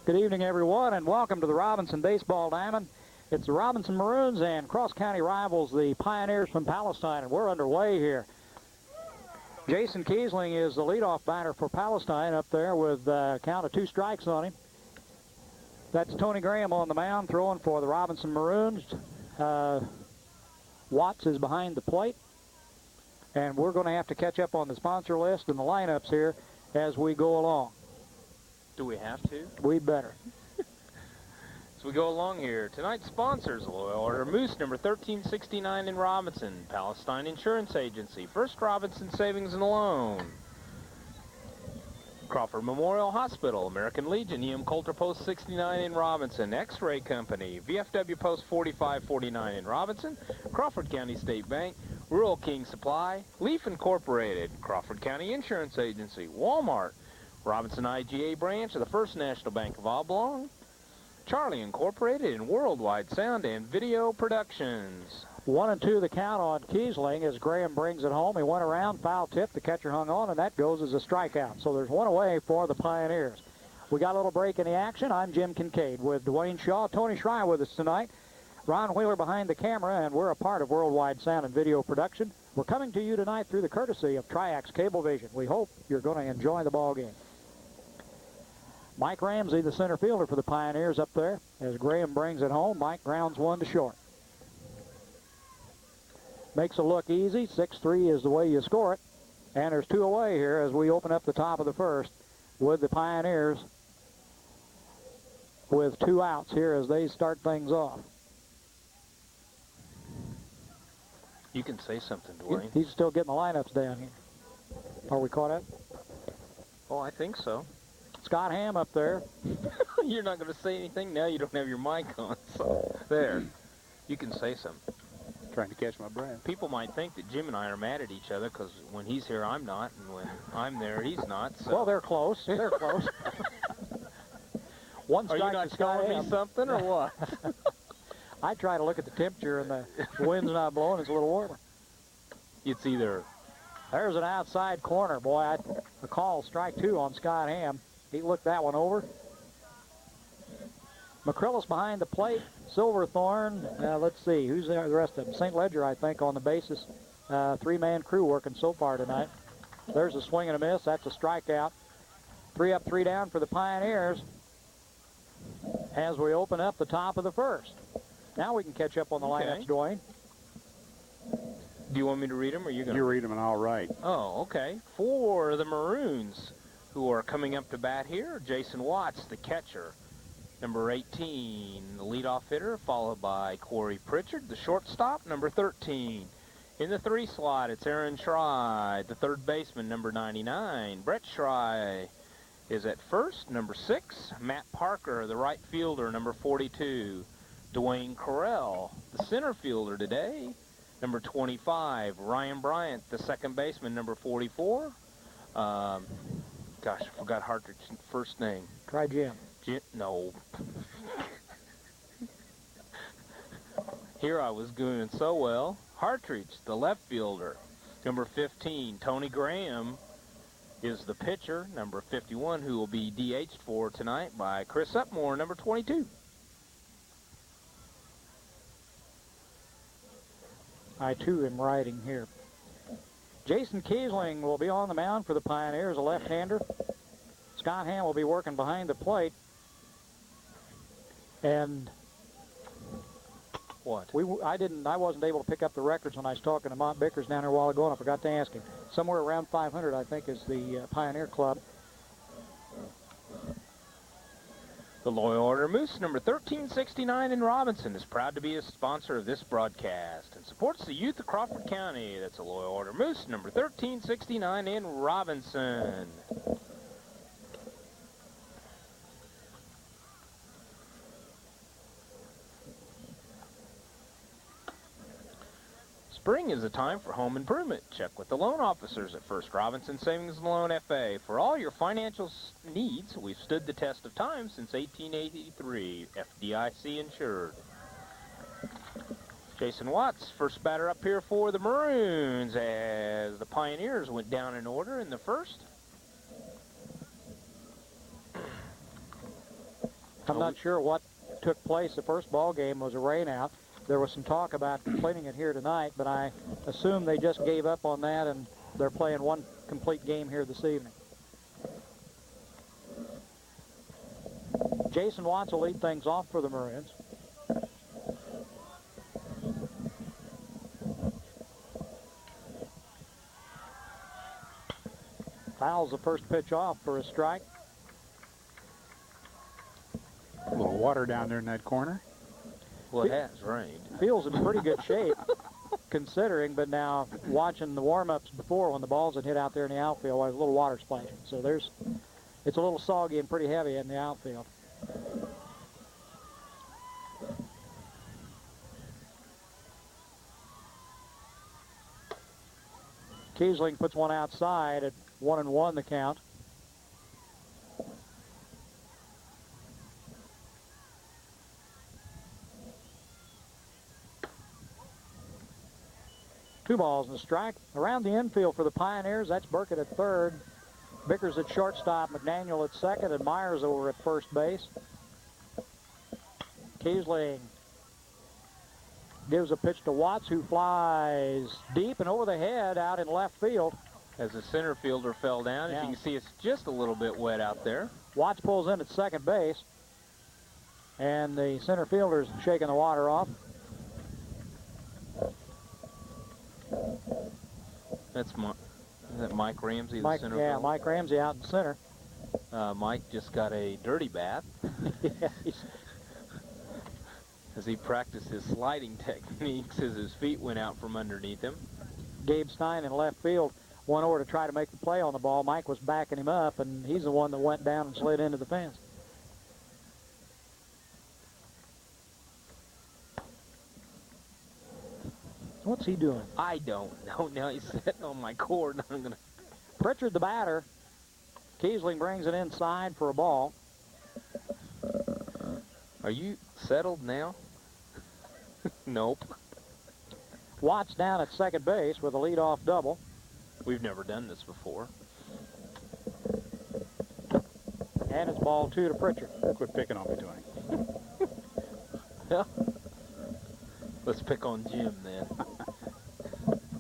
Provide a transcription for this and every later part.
Good evening, everyone, and welcome to the Robinson Baseball Diamond. It's the Robinson Maroons and cross-county rivals, the Pioneers from Palestine, and we're underway here. Jason Kiesling is the leadoff batter for Palestine up there with a count of 2 strikes on him. That's Tony Graham on the mound throwing for the Robinson Maroons. Watts is behind the plate. And we're going to have to catch up on the sponsor list and the lineups here as we go along. Do we have to? We better. As we go along here, tonight's sponsors, Loyal Order Moose, number 1369 in Robinson, Palestine Insurance Agency, First Robinson Savings and Loan, Crawford Memorial Hospital, American Legion, E.M. Coulter Post 69 in Robinson, X-Ray Company, VFW Post 4549 in Robinson, Crawford County State Bank, Rural King Supply, Leaf Incorporated, Crawford County Insurance Agency, Walmart, Robinson IGA branch of the First National Bank of Oblong, Charlie Incorporated, and Worldwide Sound and Video Productions. 1-2 the count on Kiesling as Graham brings it home. He went around, foul tip, the catcher hung on, and that goes as a strikeout. So there's one away for the Pioneers. We got a little break in the action. I'm Jim Kincaid with Dwayne Shaw, Tony Schreier with us tonight, Ron Wheeler behind the camera, and we're a part of Worldwide Sound and Video Production. We're coming to you tonight through the courtesy of Triax Cablevision. We hope you're going to enjoy the ball game. Mike Ramsey, the center fielder for the Pioneers up there. As Graham brings it home, Mike grounds one to short. Makes it look easy. 6-3 is the way you score it. And there's 2 away here as we open up the top of the first with the Pioneers with 2 outs here as they start things off. You can say something, Dwayne. He's still getting the lineups down here. Are we caught up? Oh, I think so. Scott Ham up there. You're not going to say anything now. You don't have your mic on. So there. You can say something. Trying to catch my breath. People might think that Jim and I are mad at each other because when he's here, I'm not, and when I'm there, he's not. So. Well, they're close. They're close. One strike. Are you not telling me something or what? I try to look at the temperature, and the wind's not blowing. It's a little warmer. It's either. There's an outside corner. Boy, I call strike 2 on Scott Ham. He looked that one over. McCrillis behind the plate. Silverthorne. Let's see. Who's there? The rest of them. St. Ledger, I think, on the bases. 3-man crew working so far tonight. There's a swing and a miss. That's a strikeout. 3 up, 3 down for the Pioneers as we open up the top of the first. Now we can catch up on the lineups, Dwayne. Do you want me to read them, or are you going to? You read them and I'll write. Oh, okay. For the Maroons, who are coming up to bat here, Jason Watts, the catcher. Number 18, the leadoff hitter, followed by Corey Pritchard, the shortstop, number 13. In the 3 slot, it's Aaron Schrei, the third baseman, number 99. Brett Schrei is at first, number 6. Matt Parker, the right fielder, number 42. Dwayne Correll, the center fielder today, number 25. Ryan Bryant, the second baseman, number 44. Gosh, I forgot Hartridge's first name. Try Jim. No. Here I was doing so well. Hartridge, the left fielder. Number 15, Tony Graham is the pitcher. Number 51, who will be DH'd for tonight by Chris Upmore, number 22. I, too, am writing here. Jason Kiesling will be on the mound for the Pioneers, a left-hander. Scott Ham will be working behind the plate. And what? I wasn't able to pick up the records when I was talking to Mont Bickers down there a while ago, and I forgot to ask him. Somewhere around 500, I think, is the Pioneer Club. The Loyal Order Moose, number 1369 in Robinson, is proud to be a sponsor of this broadcast and supports the youth of Crawford County. That's a Loyal Order Moose, number 1369 in Robinson. Spring is a time for home improvement. Check with the loan officers at First Robinson Savings and Loan FA. For all your financial needs, we've stood the test of time since 1883. FDIC insured. Jason Watts, first batter up here for the Maroons as the Pioneers went down in order in the first. I'm not sure what took place. The first ball game was a rain out. There was some talk about completing it here tonight, but I assume they just gave up on that and they're playing one complete game here this evening. Jason Watts will lead things off for the Maroons. Fouls the first pitch off for a strike. A little water down there in that corner. Well, it has rained. Feels in pretty good shape considering, but now watching the warm-ups before when the balls had hit out there in the outfield, there's a little water splashing. So it's a little soggy and pretty heavy in the outfield. Kiesling puts one outside at 1-1 the count. Two balls and a strike. Around the infield for the Pioneers, that's Burkett at third, Vickers at shortstop, McDaniel at second, and Myers over at first base. Kiesling gives a pitch to Watts, who flies deep and over the head out in left field. As the center fielder fell down, Yeah. as you can see, it's just a little bit wet out there. Watts pulls in at second base, and the center fielder's shaking the water off. That's is that Mike Ramsey, the center Yeah, fielder? Mike Ramsey out in center. Mike just got a dirty bath Yeah, as he practiced his sliding techniques as his feet went out from underneath him. Gabe Stein in left field went over to try to make the play on the ball. Mike was backing him up, and he's the one that went down and slid into the fence. What's he doing? I don't know. Now he's sitting on my cord, and I'm going to... Pritchard the batter. Kiesling brings it inside for a ball. Are you settled now? Nope. Watts down at second base with a leadoff double. We've never done this before. And it's ball two to Pritchard. Quit picking on me, Tony. Yeah. Let's pick on Jim then.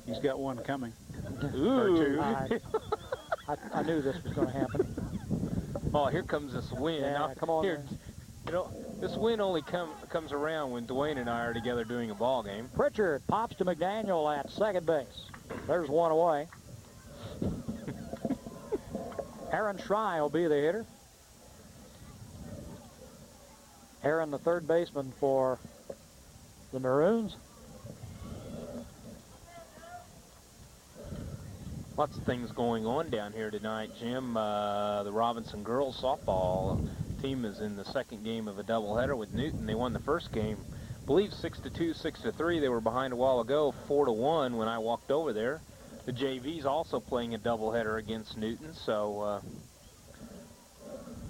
He's got one coming. Ooh. two. I knew this was going to happen. Oh, here comes this wind. Yeah, Now, come on. Here, you know, this wind only comes around when Dwayne and I are together doing a ball game. Pritchard pops to McDaniel at second base. There's one away. Aaron Schrei will be the hitter. Aaron, the third baseman for the Maroons. Lots of things going on down here tonight, Jim. The Robinson girls softball team is in the second game of a doubleheader with Newton. They won the first game, I believe 6-2, 6-3. They were behind a while ago, 4-1 when I walked over there. The JV's also playing a doubleheader against Newton, so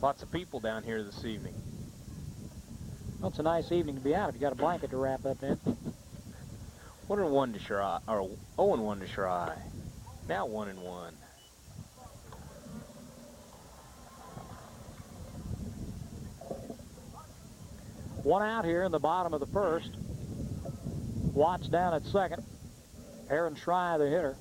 lots of people down here this evening. Well, it's a nice evening to be out if you got a blanket to wrap up in. 1-1 to Schrei, or 0-1 to Schrei. Now 1-1. One out here in the bottom of the first. Watts down at second. Aaron Schrei, the hitter.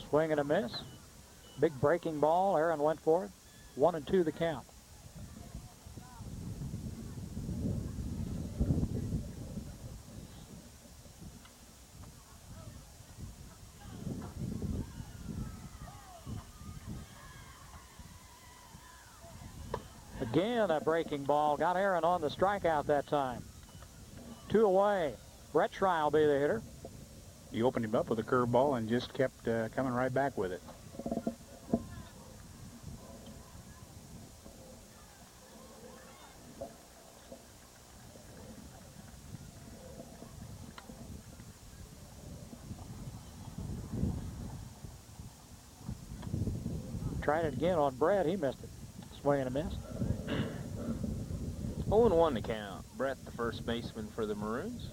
Swing and a miss. Big breaking ball. Aaron went for it. 1-2 the count. Again, a breaking ball. Got Aaron on the strikeout that time. 2 away. Brett Schrei will be the hitter. He opened him up with a curveball and just kept coming right back with it. Tried it again on Brett. He missed it. Swing and a miss. 0-1 to count. Brett, the first baseman for the Maroons.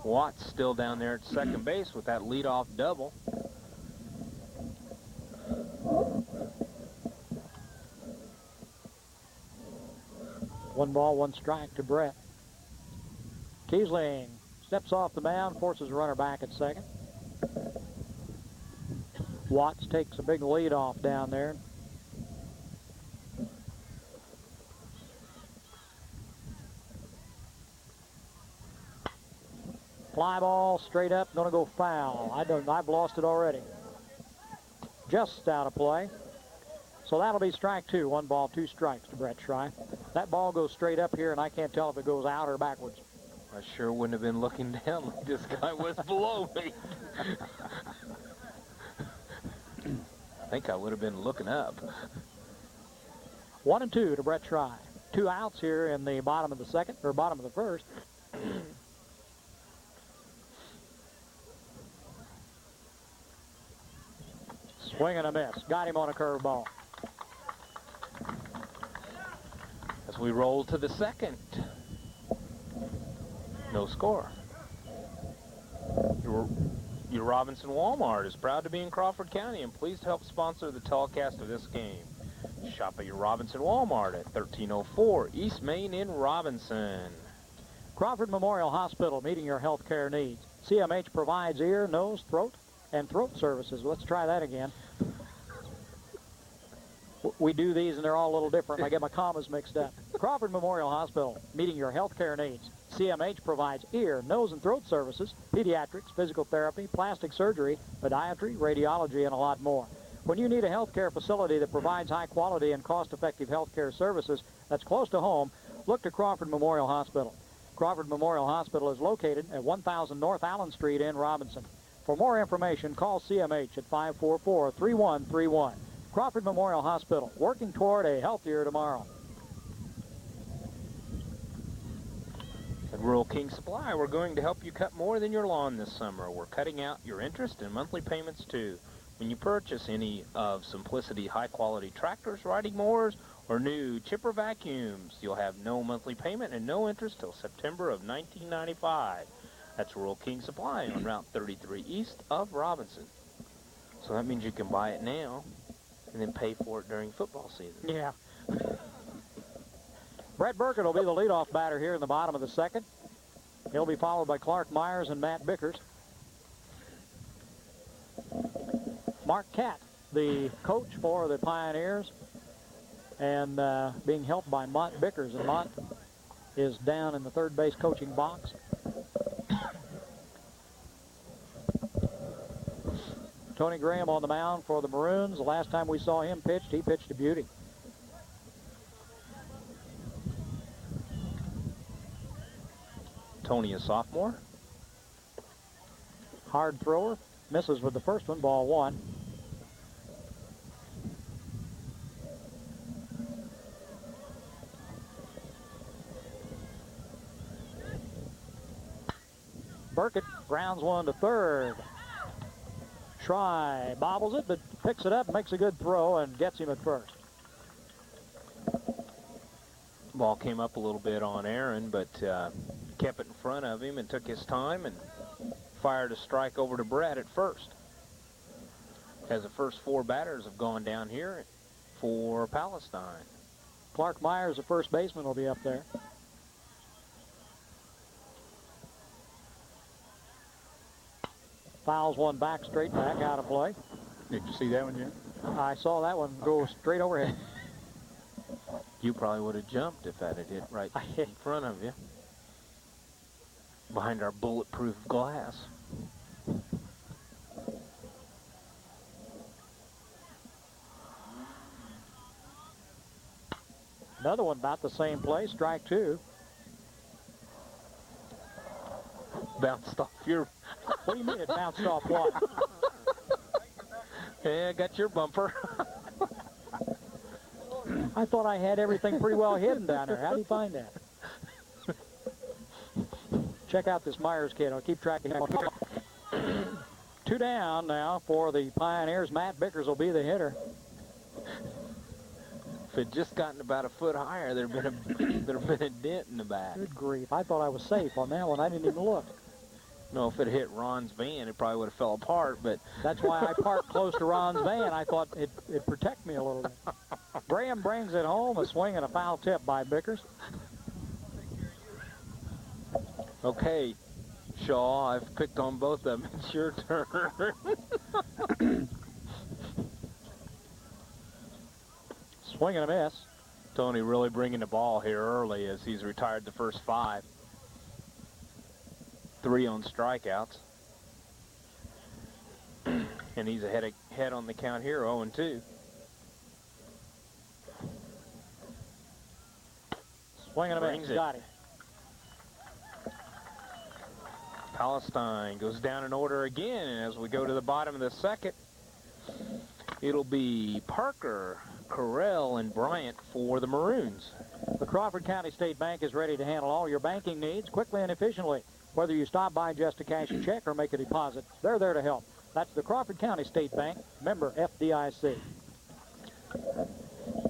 Watts still down there at second base with that leadoff double. One ball, one strike to Brett. Kiesling steps off the mound, forces a runner back at second. Watts takes a big lead off down there. Fly ball straight up, gonna go foul. I've lost it already. Just out of play. So that'll be strike two. One ball, two strikes to Brett Schrei. That ball goes straight up here, and I can't tell if it goes out or backwards. I sure wouldn't have been looking down like this guy was below me. I think I would have been looking up. 1-2 to Brett Schrei. 2 outs here in the bottom of the second, or bottom of the first. Swing and a miss. Got him on a curveball. As we roll to the second. No score. Your Robinson Walmart is proud to be in Crawford County and pleased to help sponsor the telecast of this game. Shop at your Robinson Walmart at 1304 East Main in Robinson. Crawford Memorial Hospital, meeting your health care needs. CMH provides ear, nose, throat, and throat services. Let's try that again. We do these and they're all a little different. I get my commas mixed up. Crawford Memorial Hospital, meeting your health care needs. CMH provides ear, nose, and throat services, pediatrics, physical therapy, plastic surgery, podiatry, radiology, and a lot more. When you need a health care facility that provides high quality and cost-effective health care services that's close to home, look to Crawford Memorial Hospital. Crawford Memorial Hospital is located at 1000 North Allen Street in Robinson. For more information, call CMH at 544-3131. Crawford Memorial Hospital, working toward a healthier tomorrow. At Rural King Supply, we're going to help you cut more than your lawn this summer. We're cutting out your interest and monthly payments too. When you purchase any of Simplicity high-quality tractors, riding mowers, or new chipper vacuums, you'll have no monthly payment and no interest till September of 1995. That's Rural King Supply on Route 33 east of Robinson. So that means you can buy it now and then pay for it during football season. Yeah. Brett Burkett will be the leadoff batter here in the bottom of the second. He'll be followed by Clark Myers and Matt Bickers. Mark Catt, the coach for the Pioneers, and being helped by Mont Bickers. And Mont is down in the third base coaching box. Tony Graham on the mound for the Maroons. The last time we saw him pitched, he pitched a beauty. Tony, a sophomore. Hard thrower. Misses with the first one, ball one. Burkett grounds one to third. Schrei bobbles it, but picks it up, makes a good throw, and gets him at first. Ball came up a little bit on Aaron, but kept it in front of him and took his time and fired a strike over to Brett at first. As the first 4 batters have gone down here for Palestine. Clark Myers, the first baseman, will be up there. Fouls one back, straight back, out of play. Did you see that one, Jim? I saw that one go straight overhead. You probably would have jumped if that had hit right in front of you. Behind our bulletproof glass. Another one about the same place, strike two. Bounced off your... What do you mean it bounced off what? Yeah, got your bumper. I thought I had everything pretty well hidden down there. How do you find that? Check out this Myers kid. I'll keep track of him. 2 down now for the Pioneers. Matt Bickers will be the hitter. If it just gotten about a foot higher, there'd been a dent in the back. Good grief. I thought I was safe on that one. I didn't even look. No, if it hit Ron's van, it probably would have fell apart, but... That's why I parked close to Ron's van. I thought it'd protect me a little bit. Graham brings it home, a swing and a foul tip by Bickers. Okay, Shaw, I've picked on both of them. It's your turn. Swing and a miss. Tony really bringing the ball here early as he's retired the first 5. 3 on strikeouts. And he's ahead on the count here, 0-2. Swing and a miss. Got it. Palestine goes down in order again, and as we go to the bottom of the second, it'll be Parker, Carell, and Bryant for the Maroons. The Crawford County State Bank is ready to handle all your banking needs quickly and efficiently. Whether you stop by just to cash a check or make a deposit, they're there to help. That's the Crawford County State Bank, member FDIC.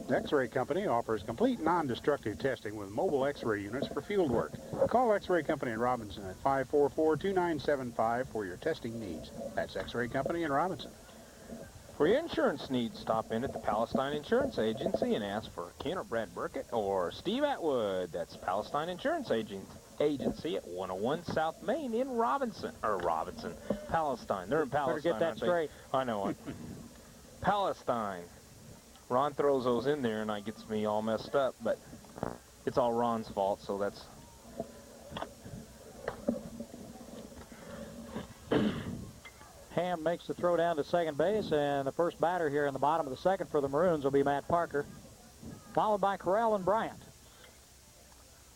X-Ray Company offers complete non-destructive testing with mobile X-ray units for field work. Call X-Ray Company in Robinson at 544-2975 for your testing needs. That's X-Ray Company in Robinson. For your insurance needs, stop in at the Palestine Insurance Agency and ask for Ken or Brad Burkett or Steve Atwood. That's Palestine Insurance Agency at 101 South Main in Robinson. Palestine. They're in Palestine. Better get that straight. I know it. Palestine. Ron throws those in there and that gets me all messed up, but it's all Ron's fault, so that's... Ham makes the throw down to second base, and the first batter here in the bottom of the second for the Maroons will be Matt Parker, followed by Carell and Bryant.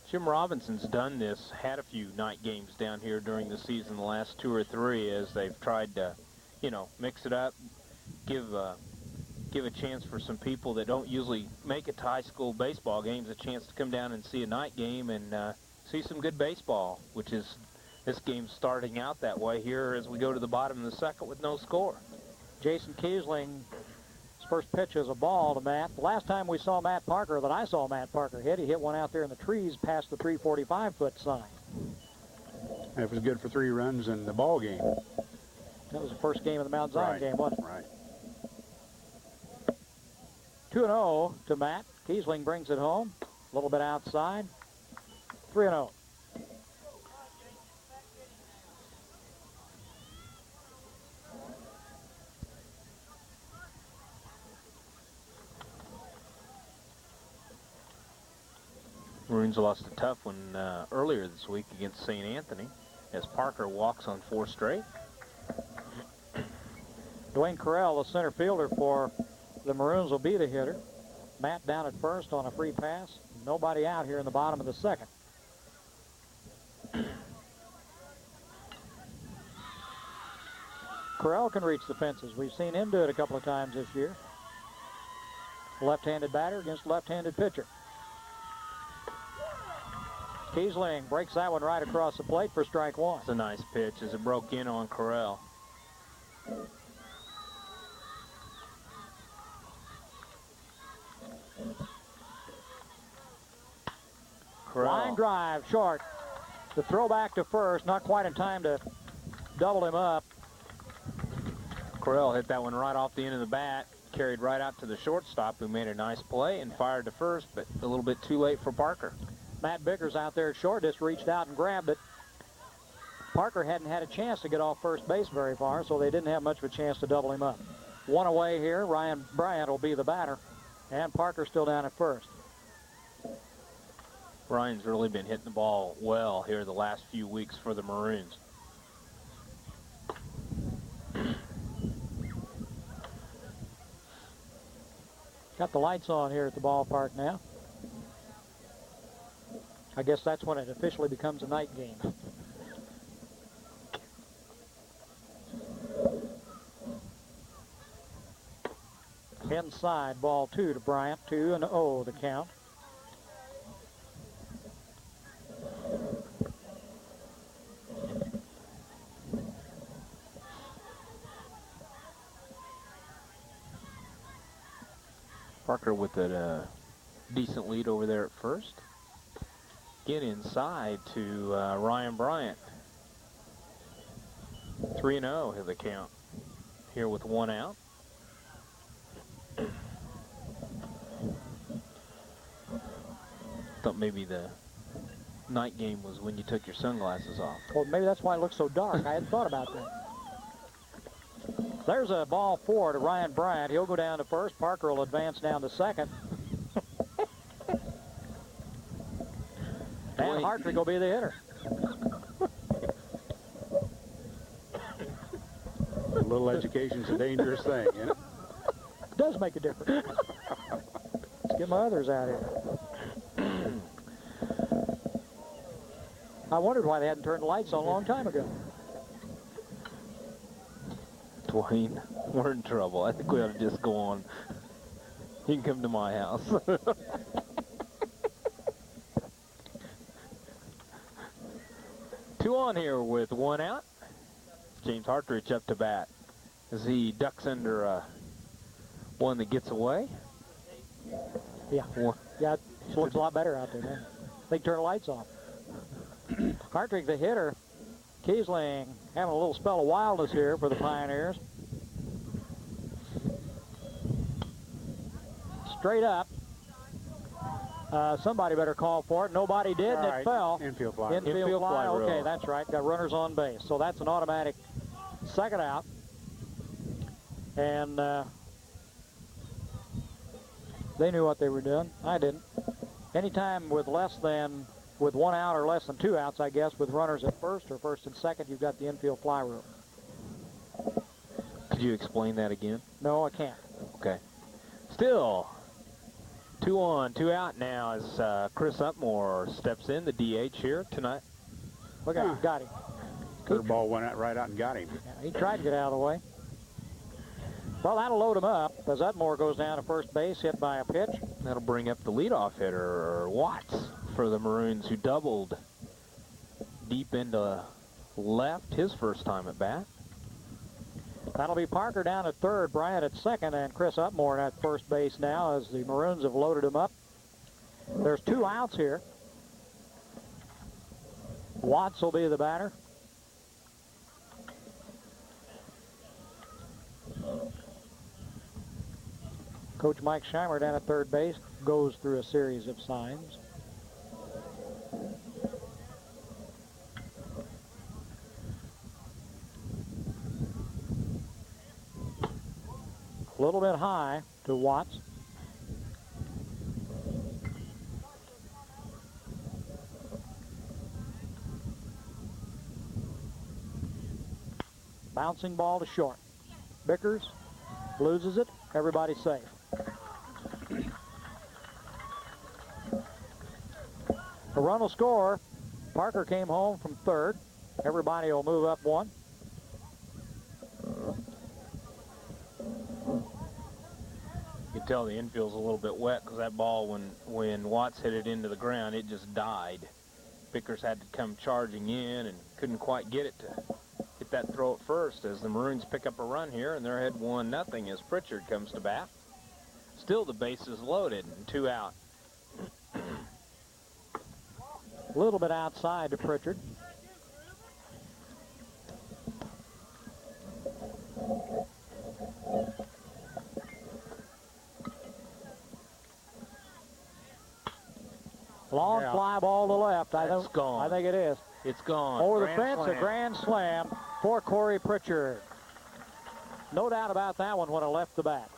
Jim Robinson's done this, had a few night games down here during the season, the last 2 or 3, as they've tried to, mix it up, give a chance for some people that don't usually make it to high school baseball games a chance to come down and see a night game and see some good baseball, which is this game's starting out that way here as we go to the bottom of the second with no score. Jason Kiesling, his first pitch is a ball to Matt. The last time we saw Matt Parker, that I saw Matt Parker hit, he hit one out there in the trees past the 345-foot sign. It was good for 3 runs in the ball game. That was the first game of the Mount Zion game, wasn't it? Right. 2-0 to Matt. Kiesling brings it home. A little bit outside. 3-0. Maroons lost a tough one earlier this week against St. Anthony as Parker walks on 4 straight. Dwayne Carell, the center fielder for the Maroons, will be the hitter. Matt down at first on a free pass. Nobody out here in the bottom of the second. Carell can reach the fences. We've seen him do it a couple of times this year. Left-handed batter against left-handed pitcher. Kiesling breaks that one right across the plate for strike 1. It's a nice pitch as it broke in on Carell. Line drive, short. The throw back to first, not quite in time to double him up. Carell hit that one right off the end of the bat, carried right out to the shortstop, who made a nice play and fired to first, but a little bit too late for Parker. Matt Bickers out there at short just reached out and grabbed it. Parker hadn't had a chance to get off first base very far, so they didn't have much of a chance to double him up. One away here. Ryan Bryant will be the batter, and Parker still down at first. Ryan's really been hitting the ball well here the last few weeks for the Maroons. Got the lights on here at the ballpark now. I guess that's when it officially becomes a night game. Inside, ball 2 to Bryant. 2-0 the count. Parker with a decent lead over there at first. Get inside to Ryan Bryant. 3-0 the count here with 1 out. Thought maybe the night game was when you took your sunglasses off. Well, maybe that's why it looks so dark. I hadn't thought about that. There's a ball 4 to Ryan Bryant. He'll go down to first. Parker will advance down to second. And Hartrick will be the hitter. A little education's a dangerous thing, you know? It does make a difference. Let's get my others out here. I wondered why they hadn't turned the lights on a long time ago. Dwayne, we're in trouble. I think we ought to just go on. You can come to my house. 2 on here with 1 out. James Hartridge up to bat as he ducks under one that gets away. Yeah. Yeah, it looks a lot better out there, man. They can turn the lights off. Hartrick, the hitter. Kiesling having a little spell of wildness here for the Pioneers. Straight up. Somebody better call for it. Nobody did, and it fell. Infield fly. Infield fly. Okay, that's right. Got runners on base. So that's an automatic second out. And they knew what they were doing. I didn't. Anytime with 1 out or less than 2 outs, I guess, with runners at first or first and second, you've got the infield fly rule. Could you explain that again? No, I can't. Okay. Still, 2 on, 2 out now as Chris Upmore steps in, the DH here tonight. Look at him. Got him. Curveball went out right out and got him. Yeah, he tried to get out of the way. Well, that'll load him up as Upmore goes down to first base, hit by a pitch. That'll bring up the leadoff hitter, Watts, for the Maroons, who doubled deep into left his first time at bat. That'll be Parker down at third, Bryant at second, and Chris Upmore at first base now as the Maroons have loaded him up. There's 2 outs here. Watts will be the batter. Coach Mike Scheimer down at third base goes through a series of signs. A little bit high to Watts. Bouncing ball to short. Bickers loses it. Everybody's safe. A run will score. Parker came home from third. Everybody will move up 1. You can tell the infield's a little bit wet because that ball, when Watts hit it into the ground, it just died. Bickers had to come charging in and couldn't quite get it to hit that throw at first as the Maroons pick up a run here, and they're ahead 1-0 as Pritchard comes to bat. Still the bases loaded and 2 out. A little bit outside to Pritchard. Long fly ball to left. I think it is. It's gone. Over the fence, a grand slam for Corey Pritchard. No doubt about that one when it left the bat.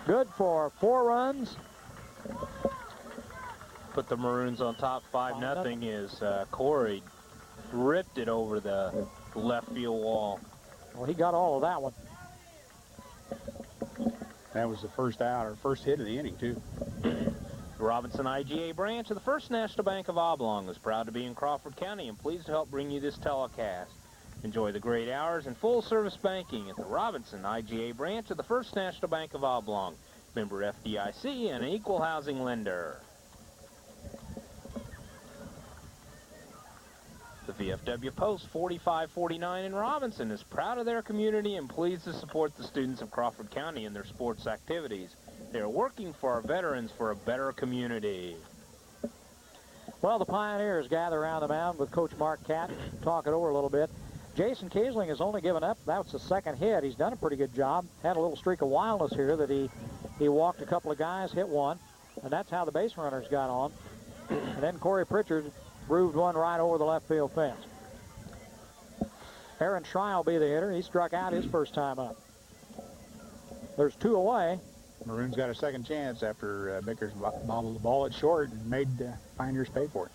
Good for 4 runs. Put the Maroons on top 5-0 as Corey ripped it over the left field wall. Well, he got all of that one. That was the first out, or first hit of the inning, too. The Robinson IGA branch of the First National Bank of Oblong is proud to be in Crawford County and pleased to help bring you this telecast. Enjoy the great hours and full-service banking at the Robinson IGA branch of the First National Bank of Oblong. Member FDIC and an equal housing lender. The VFW Post 4549 in Robinson is proud of their community and pleased to support the students of Crawford County in their sports activities. They are working for our veterans for a better community. Well, the Pioneers gather around the mound with Coach Mark Catt, talk it over a little bit. Jason Kiesling has only given up. That's the second hit. He's done a pretty good job. Had a little streak of wildness here that he walked a couple of guys, hit one, and that's how the base runners got on. And then Corey Pritchard grooved one right over the left field fence. Aaron Schrei will be the hitter. He struck out his first time up. There's 2 away. Maroons got a second chance after Bickers bobbled the ball at short and made Pioneers pay for it.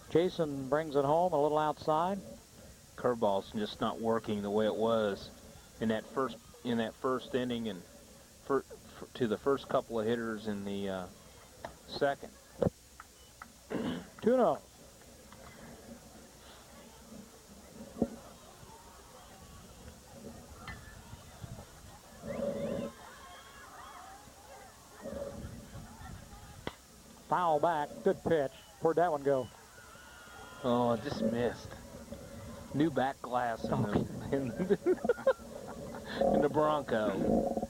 Jason brings it home a little outside. Curveball's just not working the way it was in that first inning and to the first couple of hitters in the second. 2-0. Foul back. Good pitch. Where'd that one go? Oh, just missed. New back glass in the Bronco.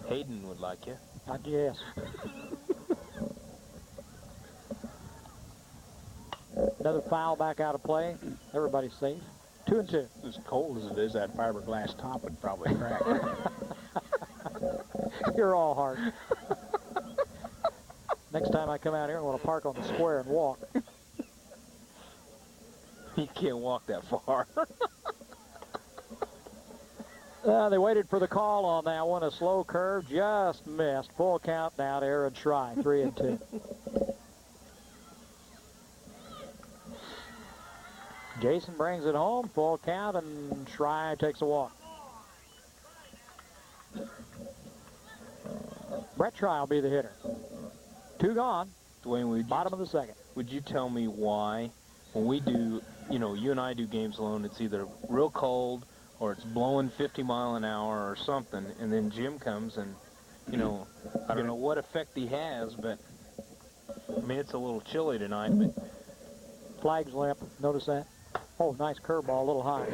Hayden would like you. I guess. Another foul back out of play. Everybody's safe. 2-2. As cold as it is, that fiberglass top would probably crack. You're all hard. Next time I come out here, I want to park on the square and walk. You can't walk that far. They waited for the call on that one. A slow curve, just missed. Full count now to Aaron Schrei, 3-2. Jason brings it home, full count, and Schrei takes a walk. Brett Schrei will be the hitter. 2 gone. Dwayne, bottom of the second. Would you tell me why, when we do, you and I do games alone, it's either real cold or it's blowing 50 mile an hour or something, and then Jim comes and, I don't know what effect he has, but, I mean, it's a little chilly tonight, but... Flag's limp. Notice that? Oh, nice curveball, a little high.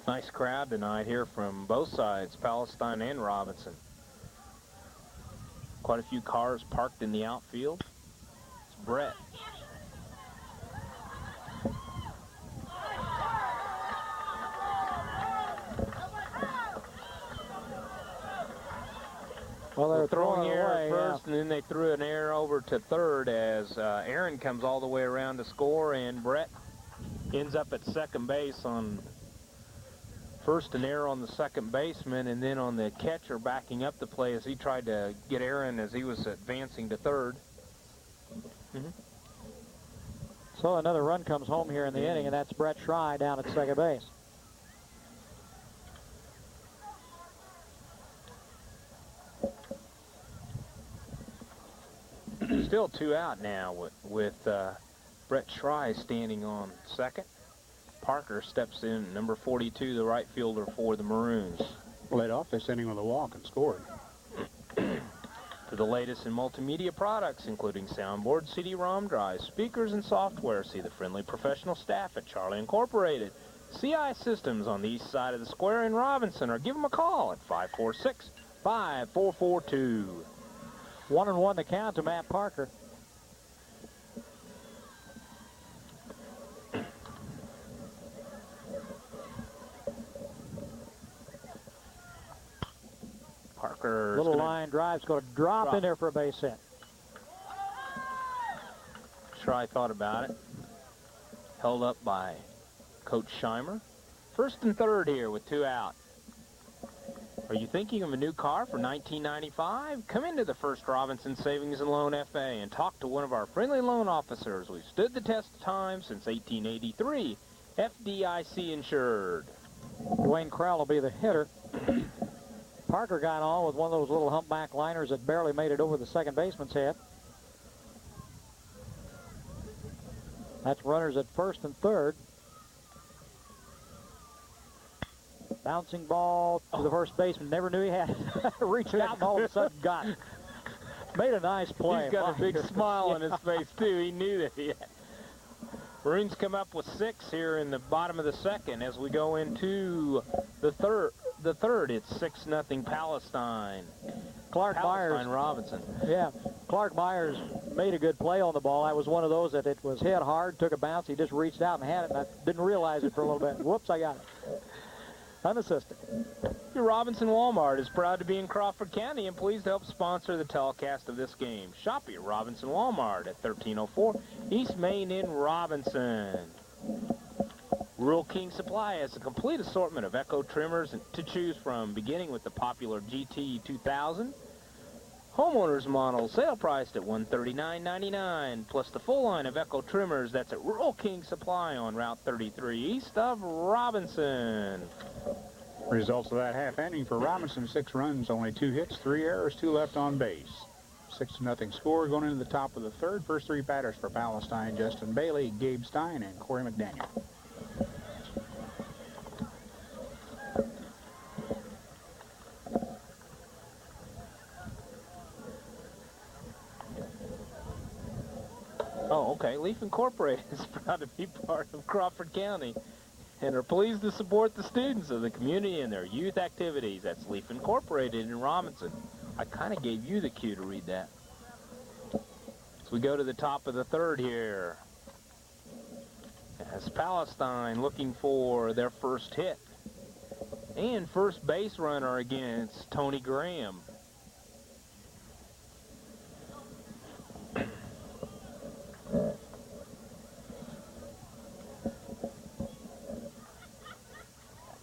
Nice crowd tonight here from both sides, Palestine and Robinson. Quite a few cars parked in the outfield. It's Brett. Well, they're throwing throwing the air away, at first, and then they threw an error over to third as Aaron comes all the way around to score, and Brett ends up at second base on first an error on the second baseman, and then on the catcher backing up the play as he tried to get Aaron as he was advancing to third. So another run comes home here in the inning, and that's Brett Schrei down at second base. Still 2 out now with Brett Schrei standing on second. Parker steps in, number 42, the right fielder for the Maroons. Led off this inning with a walk and scored. For the latest in multimedia products, including soundboard, CD-ROM drives, speakers, and software, see the friendly professional staff at Charlie Incorporated. CI Systems on the east side of the square in Robinson, or give them a call at 546-5442. 1-1 the count to Matt Parker. Parker. Little line drive's going to drop in there for a base hit. Schrei thought about it. Held up by Coach Scheimer. First and third here with 2 out. Are you thinking of a new car for 1995? Come into the First Robinson Savings and Loan FA and talk to one of our friendly loan officers. We've stood the test of time since 1883. FDIC insured. Dwayne Krell will be the hitter. Parker got on with one of those little humpback liners that barely made it over the second baseman's head. That's runners at first and third. Bouncing ball to the first baseman. Never knew he had it. Reached out and all of a sudden got it. Made a nice play. He's got a big smile on his face, too. He knew that he had. Maroons come up with 6 here in the bottom of the second as we go into the third. It's 6-0 Palestine. Palestine Robinson. Yeah, Clark Myers made a good play on the ball. That was one of those that it was hit hard, took a bounce. He just reached out and had it, and I didn't realize it for a little bit. Whoops, I got it. Unassisted. Your Robinson Walmart is proud to be in Crawford County and pleased to help sponsor the telecast of this game. Shop at your Robinson Walmart at 1304 East Main in Robinson. Rural King Supply has a complete assortment of Echo trimmers to choose from, beginning with the popular GT 2000. Homeowners model, sale priced at $139.99, plus the full line of Echo trimmers. That's at Rural King Supply on Route 33 east of Robinson. Results of that half inning for Robinson: 6 runs, only 2 hits, 3 errors, 2 left on base. 6-0 score going into the top of the third. First 3 batters for Palestine: Justin Bailey, Gabe Stein, and Corey McDaniel. Oh, okay. Leaf Incorporated is proud to be part of Crawford County and are pleased to support the students of the community in their youth activities. That's Leaf Incorporated in Robinson. I kind of gave you the cue to read that. So we go to the top of the third here. As Palestine looking for their first hit. And first base runner against Tony Graham.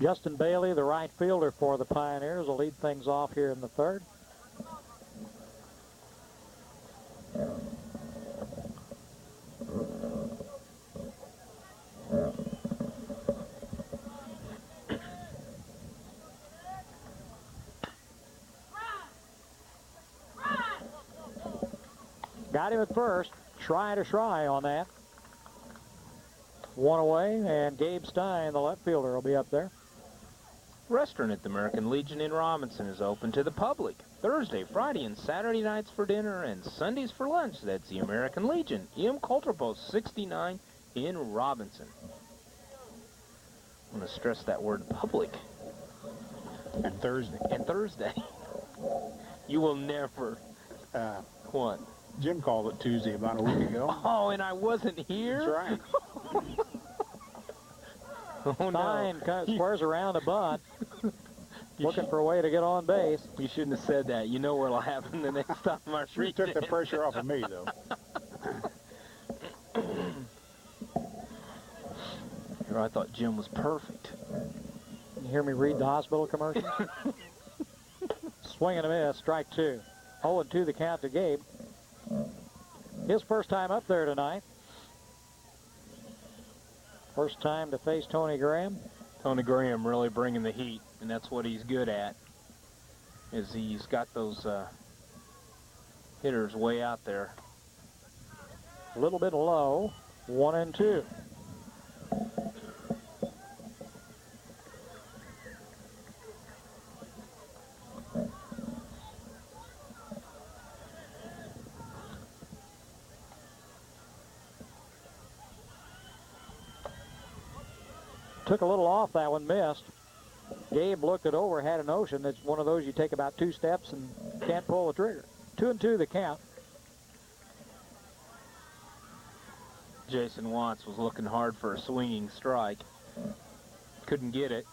Justin Bailey, the right fielder for the Pioneers, will lead things off here in the third. Got him at first. Try to try on that. 1 away, and Gabe Stein, the left fielder, will be up there. Restaurant at the American Legion in Robinson is open to the public. Thursday, Friday, and Saturday nights for dinner and Sundays for lunch. That's the American Legion, M. Coulter Post 69 in Robinson. I'm going to stress that word public. And Thursday. And Thursday. You will never. What? Jim called it Tuesday about a week ago. Oh, and I wasn't here? That's right. Oh, Stein no. squares around the bunt, looking for a way to get on base. You shouldn't have said that. You know what'll happen the next time I You took the pressure off of me, though. Here, I thought Jim was perfect. You hear me read the hospital commercial? Swing and a miss, strike 2. 0-2 the count to Gabe. His first time up there tonight. First time to face Tony Graham. Tony Graham really bringing the heat, and that's what he's good at, is he's got those hitters way out there. A little bit low, 1-2. Took a little off that one, missed. Gabe looked it over, had a notion. It's one of those you take about 2 steps and can't pull the trigger. 2-2 the count. Jason Watts was looking hard for a swinging strike. Couldn't get it.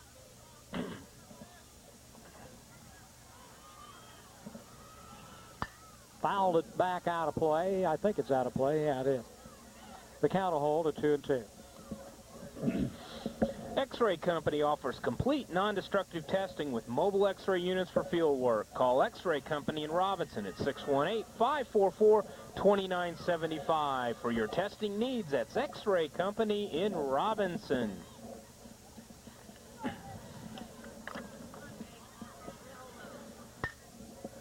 Fouled it back out of play. I think it's out of play. Yeah, it is. The count will hold at 2-2. X-Ray Company offers complete non-destructive testing with mobile X-ray units for field work. Call X-Ray Company in Robinson at 618-544-2975 for your testing needs. That's X-Ray Company in Robinson.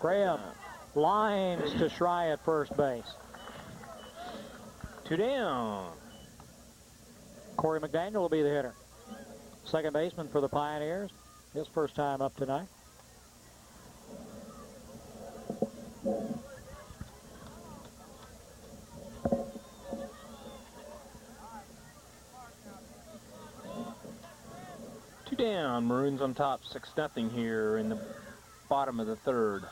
Graham lines to Schrei at first base. 2 down. Corey McDaniel will be the hitter. Second baseman for the Pioneers. His first time up tonight. down. Maroons on top, 6-0 here in the bottom of the third.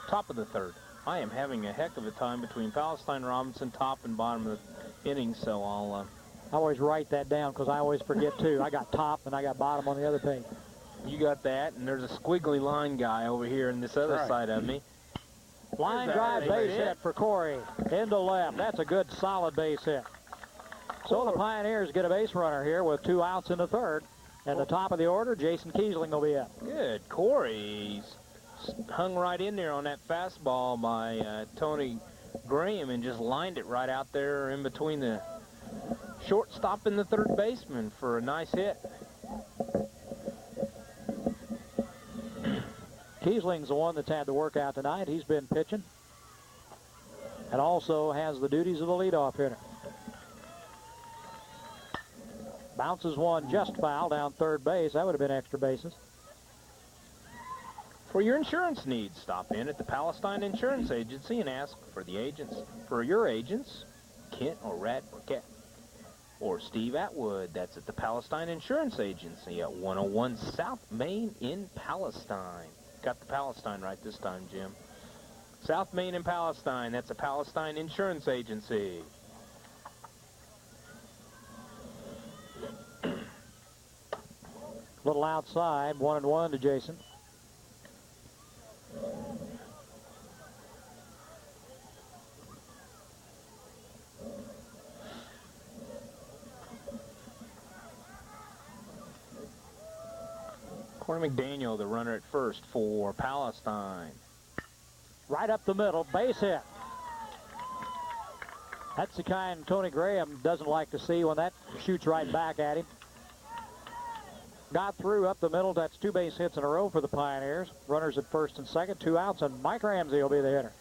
Top of the third. I am having a heck of a time between Palestine, Robinson, top and bottom of the innings, so I'll... I always write that down because I always forget, too. I got top and I got bottom on the other page. You got that, and there's a squiggly line guy over here in this other side of me. Line drive base hit for Corey. Into left. That's a good, solid base hit. So the Pioneers get a base runner here with 2 outs in the third. At the top of the order, Jason Kiesling will be up. Good. Corey's hung right in there on that fastball by Tony Graham and just lined it right out there in between the shortstop and the third baseman for a nice hit. Kiesling's the one that's had the workout tonight. He's been pitching and also has the duties of the leadoff hitter. Bounces one just foul down third base. That would have been extra bases. For your insurance needs, stop in at the Palestine Insurance Agency and ask for the agents. For your agents, Kent or Rat Burkett or Steve Atwood. That's at the Palestine Insurance Agency at 101 South Main in Palestine. Got the Palestine right this time, Jim. South Main in Palestine. That's a Palestine Insurance Agency. Little outside, 1-1 to Jason. Corey McDaniel, the runner at first for Palestine. Right up the middle, base hit. That's the kind Tony Graham doesn't like to see when that shoots right back at him. Got through up the middle. That's 2 base hits in a row for the Pioneers. Runners at first and second, 2 outs, and Mike Ramsey will be the hitter.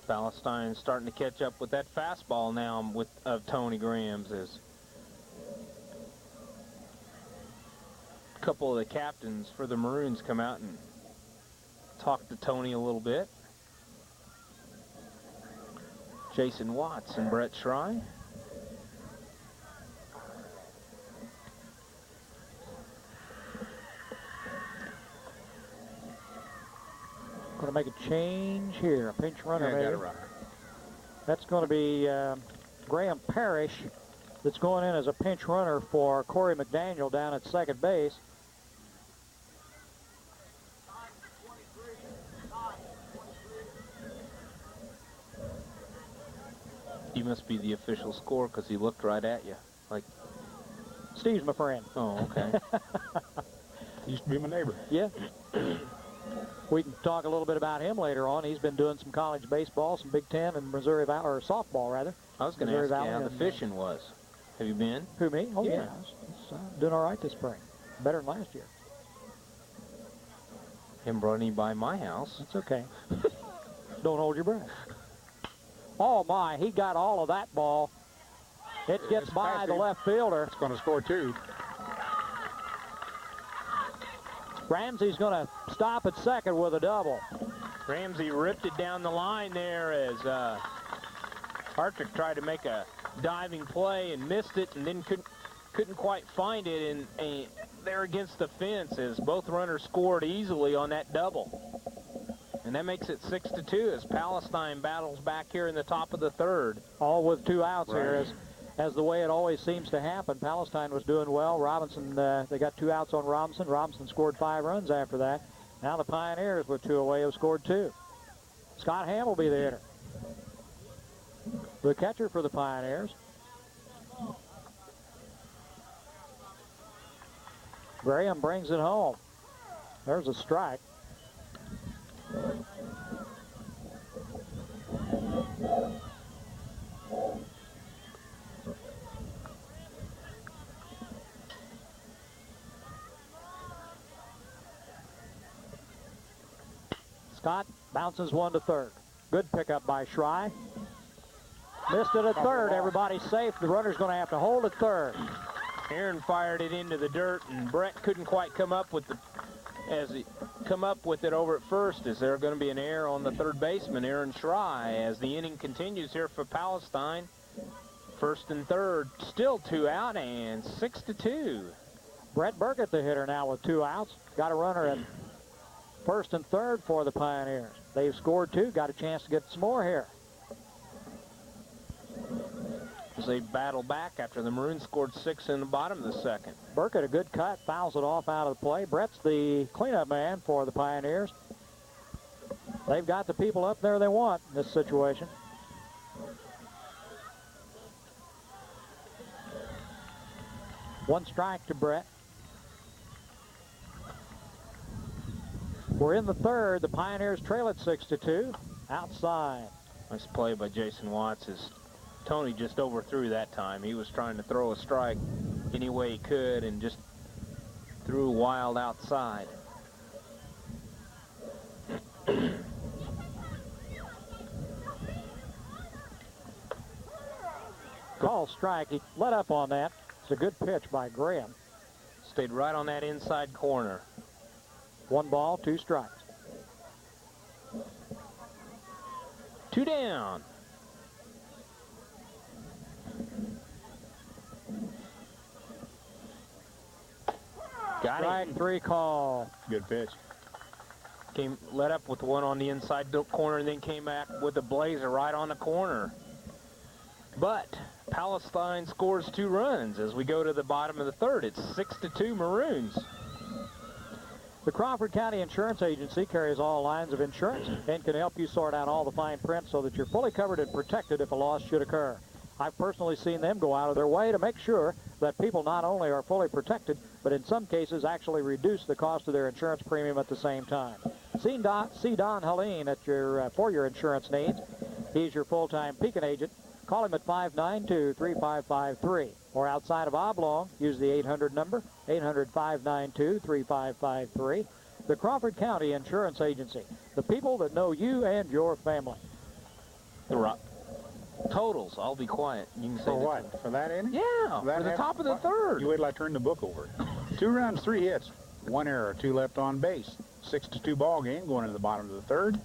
Palestine starting to catch up with that fastball now of Tony Graham's. As a couple of the captains for the Maroons come out and talk to Tony a little bit. Jason Watts and Brett Schrei. Going to make a change here. A pinch runner, got a maybe. runner. That's going to be Graham Parrish that's going in as a pinch runner for Corey McDaniel down at second base. He must be the official score because he looked right at you. Like, Steve's my friend. oh, okay. Used to be my neighbor. Yeah. We can talk a little bit about him later on. He's been doing some college baseball, some Big Ten and Missouri Valley, or softball rather. I was going to ask you how the fishing was. Have you been? Who, me? Oh, Yeah. It's doing all right this spring. Better than last year. Him brought any by my house. That's okay. Don't hold your breath. Oh, my. He got all of that ball. It gets It's by passing. the left fielder. It's going to score 2. Ramsey's going to stop at second with a double. Ramsey ripped it down the line there as Hartrick tried to make a diving play and missed it and then couldn't quite find it. And there against the fence as both runners scored easily on that double. And that makes it 6-2 as Palestine battles back here in the top of the third. All with 2 outs here as the way it always seems to happen. Palestine was doing well. Robinson, they got 2 outs on Robinson. Robinson scored 5 runs after that. Now the Pioneers with 2 away have scored 2. Scott Ham will be the hitter. The catcher for the Pioneers. Graham brings it home. There's a strike. Scott bounces one to third. Good pickup by Schrei. Missed it at third. Everybody's safe. The runner's going to have to hold at third. Aaron fired it into the dirt, and Brett couldn't quite come up with it over at first. Is there going to be an error on the third baseman, Aaron Schrei, as the inning continues here for Palestine? First and third, still 2 out, and 6-2. Brett Burkett, the hitter, now with 2 outs. Got a runner at first and third for the Pioneers. They've scored 2, got a chance to get some more here. As they battle back after the Maroons scored 6 in the bottom of the second. Burkett, a good cut, fouls it off out of the play. Brett's the cleanup man for the Pioneers. They've got the people up there they want in this situation. One strike to Brett. We're in the third. The Pioneers trail it 6-2. Outside. Nice play by Jason Watts. As Tony just overthrew that time. He was trying to throw a strike any way he could and just threw wild outside. Call strike. He let up on that. It's a good pitch by Graham. Stayed right on that inside corner. 1 ball, 2 strikes. 2 down. Got Strike him. 3 call. Good pitch. Let up with one on the inside corner and then came back with a blazer right on the corner. But Palestine scores 2 runs as we go to the bottom of the third. It's 6-2 Maroons. The Crawford County Insurance Agency carries all lines of insurance and can help you sort out all the fine print so that you're fully covered and protected if a loss should occur. I've personally seen them go out of their way to make sure that people not only are fully protected, but in some cases actually reduce the cost of their insurance premium at the same time. See Don Helene at for your insurance needs. He's your full-time Pekin agent. Call him at 592-3553. Or outside of Oblong, use the 800 number, 800-592-3553. The Crawford County Insurance Agency, the people that know you and your family. Totals, I'll be quiet. You can say For what? For that inning? Yeah, That for the half- top of the third. You wait till I turn the book over. 2 runs, 3 hits, 1 error, 2 left on base. 6-2 ball game going into the bottom of the third.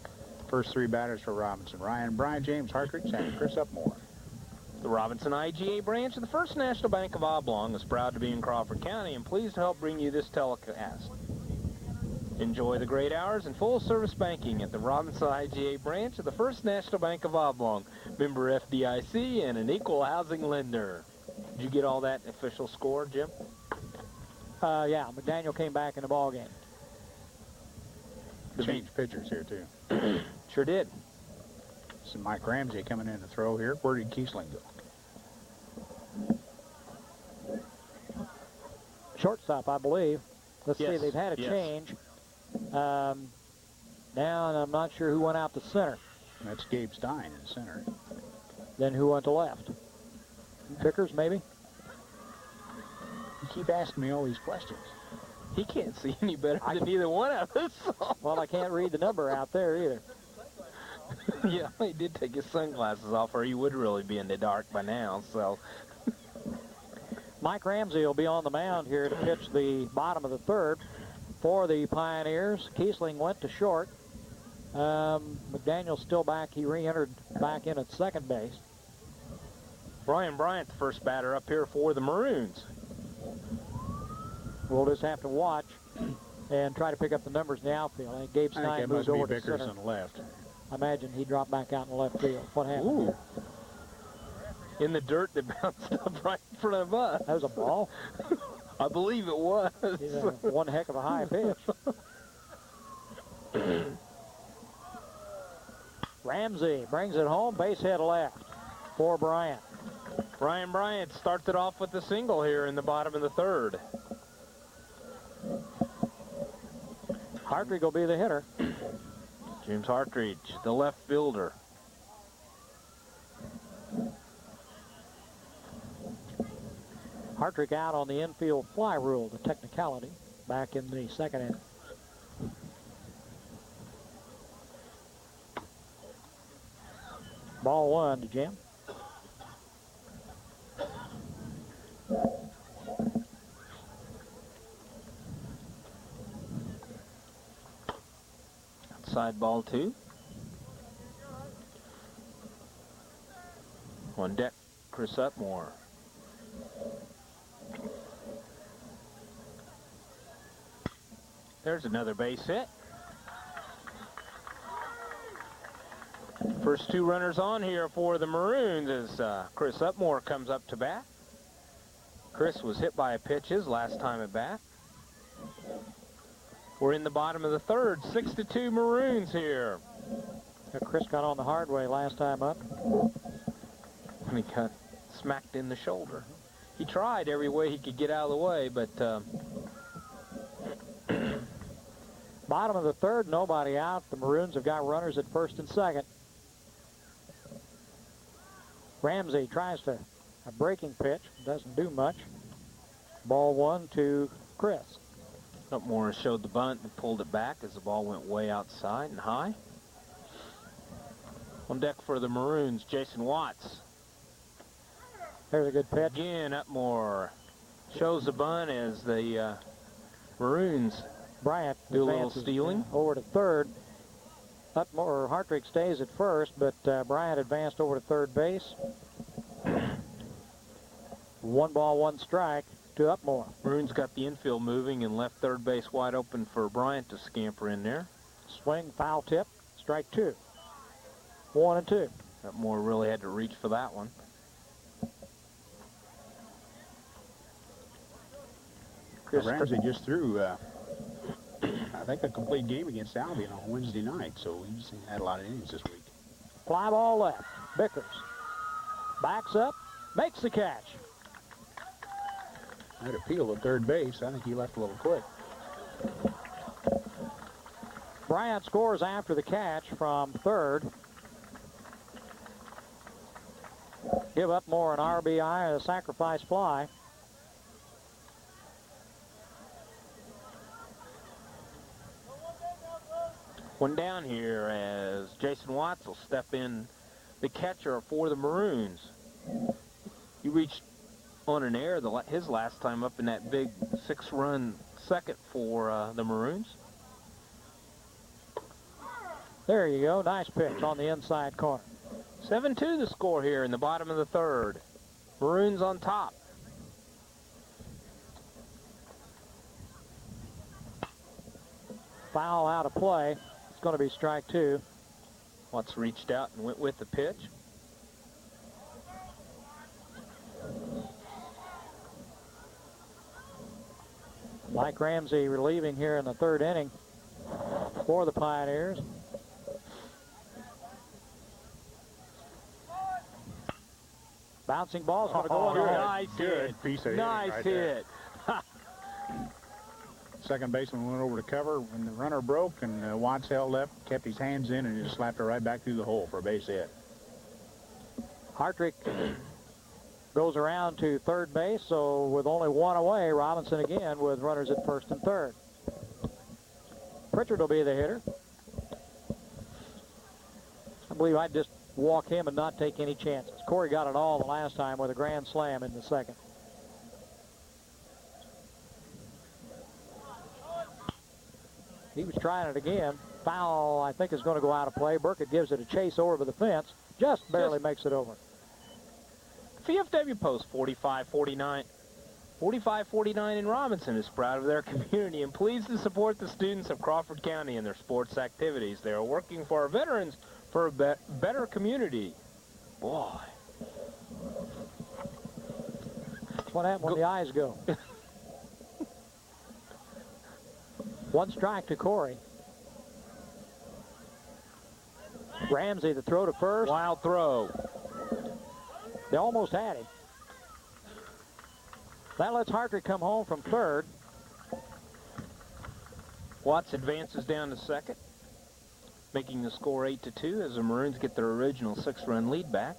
First 3 batters for Robinson: Ryan Bryant, James Hartridge, and Chris Upmore. The Robinson IGA branch of the First National Bank of Oblong is proud to be in Crawford County and pleased to help bring you this telecast. Enjoy the great hours and full-service banking at the Robinson IGA branch of the First National Bank of Oblong, member FDIC and an equal housing lender. Did you get all that official score, Jim? Yeah, McDaniel came back in the ball game. Changed pitchers here, too. Sure did. So Mike Ramsey coming in to throw here. Where did Kiesling go? Shortstop, I believe. Let's see, Yes, they've had a yes. change. Now, and I'm not sure who went out to center. That's Gabe Stein in center. Then who went to left? Vickers, maybe? You keep asking me all these questions. He can't see any better than either one of us. Well, I can't read the number out there either. Yeah, he did take his sunglasses off or he would really be in the dark by now, so. Mike Ramsey will be on the mound here to pitch the bottom of the third for the Pioneers. Kiesling went to short. McDaniel's still back. He re-entered back in at second base. Brian Bryant, the first batter up here for the Maroons. We'll just have to watch and try to pick up the numbers in the outfield. I think Gabe I think Stein that moved must over be to Vickers center. on the left. I imagine he dropped back out in the left field. What happened? Ooh. In the dirt that bounced up right in front of us. That was a ball. I believe it was. Yeah, one heck of a high pitch. Ramsey brings it home, base hit left for Bryant. Ryan Bryant starts it off with a single here in the bottom of the third. Hartridge will be the hitter. James Hartridge, the left fielder. Hartridge out on the infield fly rule, the technicality, back in the second inning. Ball 1 to Jim. Outside ball 2. On deck, Chris Upmore. There's another base hit. First two runners on here for the Maroons as Chris Upmore comes up to bat. Chris was hit by a pitch his last time at bat. We're in the bottom of the third, 6-2 Maroons here. Chris got on the hard way last time up. And he got smacked in the shoulder. He tried every way he could get out of the way, but bottom of the third, nobody out. The Maroons have got runners at first and second. Ramsey tries to a breaking pitch, doesn't do much. Ball one to Chris. Upmore showed the bunt and pulled it back as the ball went way outside and high. On deck for the Maroons, Jason Watts. There's a good pitch. Again, Upmore shows the bunt as the Maroons Bryant do a little stealing. Over to third. Upmore, Hartrick stays at first, but Bryant advanced over to third base. 1 ball, 1 strike to Upmore. Maroons got the infield moving and left third base wide open for Bryant to scamper in there. Swing, foul tip, strike 2. 1 and 2. Upmore really had to reach for that one. Ramsey just threw, I think, a complete game against Albion on Wednesday night, so he's had a lot of innings this week. Fly ball left. Bickers backs up, makes the catch. That appeal to third base. I think he left a little quick. Bryant scores after the catch from third. Give Upmore an RBI and a sacrifice fly. One down here as Jason Watts will step in, the catcher for the Maroons. He reached on an error his last time up in that big 6-run second for the Maroons. There you go. Nice pitch on the inside corner. 7-2 the score here in the bottom of the third. Maroons on top. Foul out of play. It's going to be strike 2. Watts reached out and went with the pitch. Mike Ramsey relieving here in the third inning for the Pioneers. Bouncing ball's going to go on. Nice Good hit. piece of Nice right hit. Second baseman went over to cover when the runner broke, and Watts held up, kept his hands in, and just slapped it right back through the hole for a base hit. Hartrick goes around to third base, so with only 1 away, Robinson again with runners at first and third. Pritchard will be the hitter. I believe I'd just walk him and not take any chances. Corey got it all the last time with a grand slam in the second. He was trying it again. Foul, I think, is going to go out of play. Burkett gives it a chase over the fence. Just barely makes it over. VFW Post 4549. 4549 in Robinson is proud of their community and pleased to support the students of Crawford County in their sports activities. They are working for our veterans for a better community. Boy. That's what happens when the eyes go. 1 strike to Corey. Ramsey, the throw to first. Wild throw. They almost had him. That lets Hartrick come home from third. Watts advances down to second, making the score 8-2 as the Maroons get their original 6-run lead back.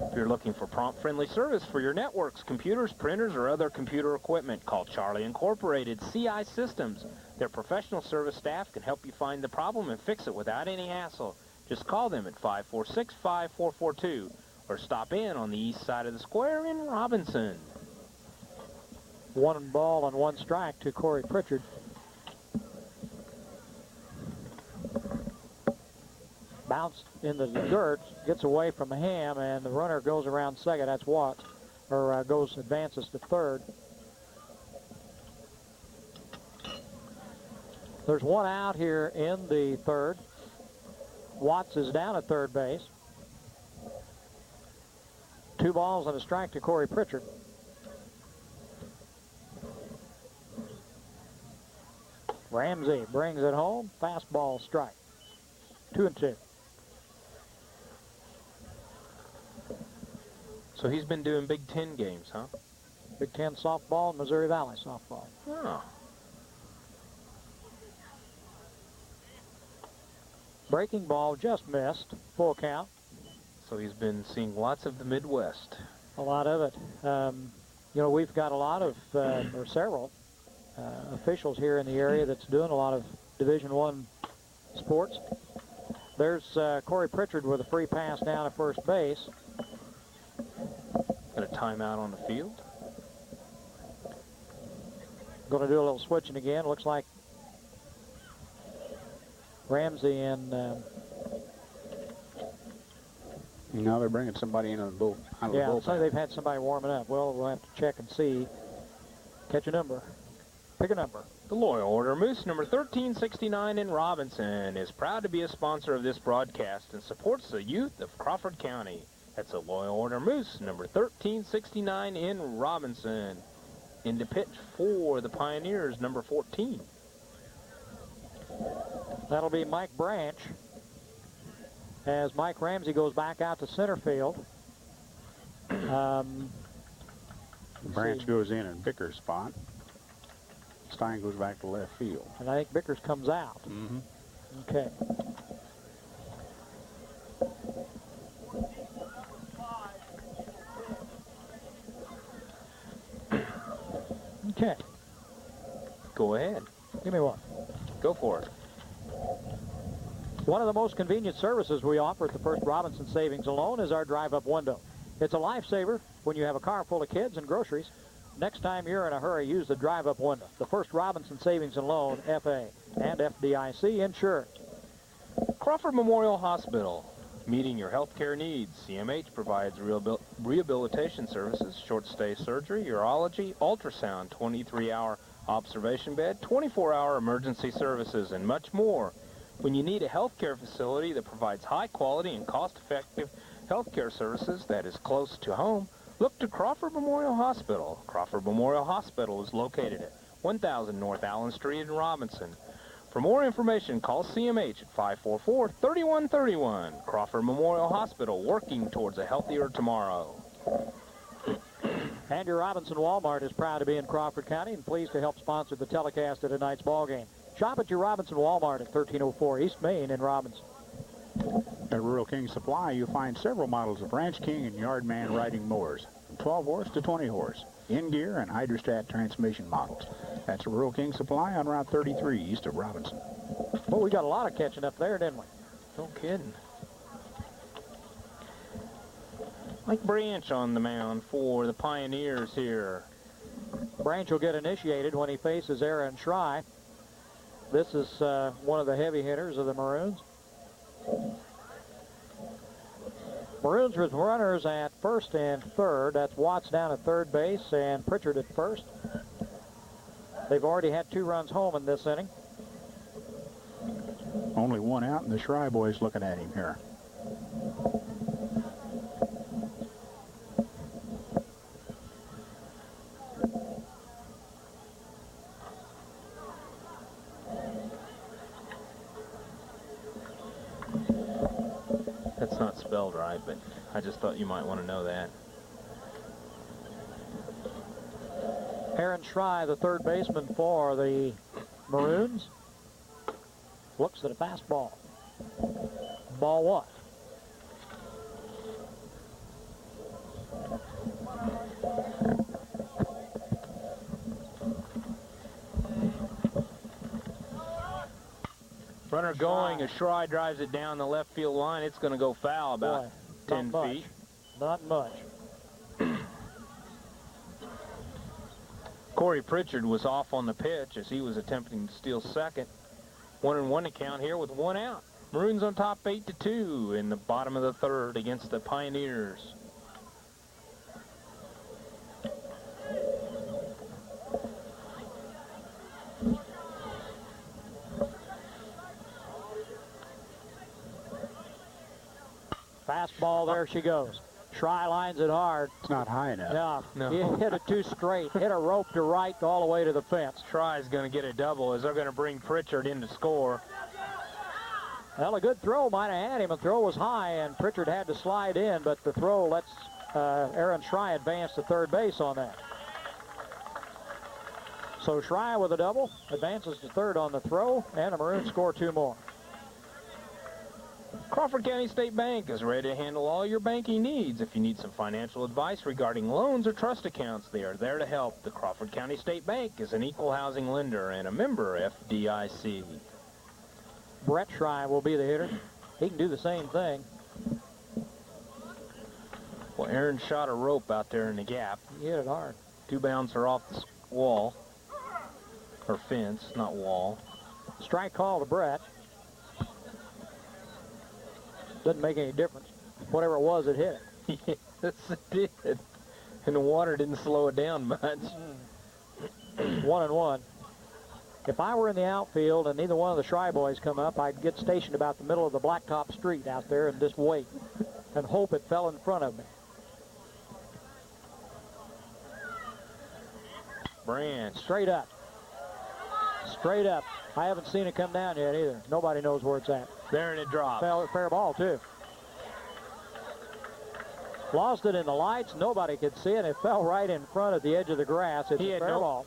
If you're looking for prompt, friendly service for your networks, computers, printers, or other computer equipment, call Charlie Incorporated CI Systems. Their professional service staff can help you find the problem and fix it without any hassle. Just call them at 546-5442 or stop in on the east side of the square in Robinson. 1 ball and 1 strike to Corey Pritchard. Bounced in the dirt, gets away from the ham, and the runner goes around second. That's Watts, or advances to third. There's one out here in the third. Watts is down at third base. 2 balls and a strike to Corey Pritchard. Ramsey brings it home. Fastball strike. 2-2. So he's been doing Big Ten games, huh? Big Ten softball and Missouri Valley softball. Oh. Breaking ball just missed. Full count. So he's been seeing lots of the Midwest. A lot of it. You know, we've got a lot of, or several, officials here in the area that's doing a lot of Division I sports. There's Corey Pritchard with a free pass down at first base. Got a timeout on the field. Going to do a little switching again. Looks like Ramsey and Now they're bringing somebody into the out of the yeah, bullpen. so they've had somebody warming up. Well, we'll have to check and see. Catch a number. Pick a number. The Loyal Order Moose, number 1369 in Robinson, is proud to be a sponsor of this broadcast and supports the youth of Crawford County. That's the Loyal Order Moose, number 1369 in Robinson. In the pitch for the Pioneers, number 14. That'll be Mike Branch as Mike Ramsey goes back out to center field. Branch goes in Vickers' spot. Stein goes back to left field. And I think Vickers comes out. Mm-hmm. Okay. Okay. Go ahead. Give me one. Go for it. One of the most convenient services we offer at the First Robinson Savings and Loan is our drive-up window. It's a lifesaver when you have a car full of kids and groceries. Next time you're in a hurry, use the drive-up window. The First Robinson Savings and Loan, FA, and FDIC insured. Crawford Memorial Hospital, meeting your healthcare needs. CMH provides rehabilitation services, short-stay surgery, urology, ultrasound, 23-hour observation bed, 24-hour emergency services, and much more. When you need a healthcare facility that provides high-quality and cost-effective healthcare services that is close to home, look to Crawford Memorial Hospital. Crawford Memorial Hospital is located at 1000 North Allen Street in Robinson. For more information, call CMH at 544-3131. Crawford Memorial Hospital, working towards a healthier tomorrow. And your Robinson Walmart is proud to be in Crawford County and pleased to help sponsor the telecast of tonight's ballgame. Shop at your Robinson Walmart at 1304 East Main in Robinson. At Rural King Supply, you'll find several models of Ranch King and Yardman riding mowers, from 12 horse to 20 horse, in-gear and hydrostat transmission models. That's Rural King Supply on Route 33 east of Robinson. Well, we got a lot of catching up there, didn't we? No kidding. Mike Branch on the mound for the Pioneers here. Branch will get initiated when he faces Aaron Schrei. This is one of the heavy hitters of the Maroons. Maroons with runners at first and third. That's Watts down at third base and Pritchard at first. They've already had 2 runs home in this inning. Only one out, and the Schrei boys looking at him here. That's not spelled right, but I just thought you might want to know that. Aaron Schrei, the third baseman for the Maroons, looks at a fastball. Ball 1. Runner going, as Schrei drives it down the left field line, it's going to go foul about Boy, 10 not much. feet. Not much. Corey Pritchard was off on the pitch as he was attempting to steal second. 1-1 account here with 1 out. Maroons on top 8-2 in the bottom of the third against the Pioneers. Fastball, there she goes. Schrei lines it hard. It's not high enough. No, No. he hit it too straight. Hit a rope to right all the way to the fence. Try is going to get a double as they're going to bring Pritchard in to score. Well, a good throw might have had him. The throw was high, and Pritchard had to slide in, but the throw lets Aaron Schrei advance to third base on that. So Schrei with a double, advances to third on the throw, and the Maroons score 2 more. Crawford County State Bank is ready to handle all your banking needs. If you need some financial advice regarding loans or trust accounts, they are there to help. The Crawford County State Bank is an equal housing lender and a member FDIC. Brett Schrei will be the hitter. He can do the same thing. Well, Aaron shot a rope out there in the gap. He hit it hard. 2 bouncer off the wall. Or fence, not wall. Strike call to Brett. Doesn't make any difference. Whatever it was, it hit it. Yes, it did. And the water didn't slow it down much. 1-1. If I were in the outfield and neither one of the Schrei boys come up, I'd get stationed about the middle of the blacktop street out there and just wait and hope it fell in front of me. Branch. Straight up. Straight up. I haven't seen it come down yet either. Nobody knows where it's at. There and it dropped. Fair ball, too. Lost it in the lights. Nobody could see it. It fell right in front at the edge of the grass. It's a fair ball.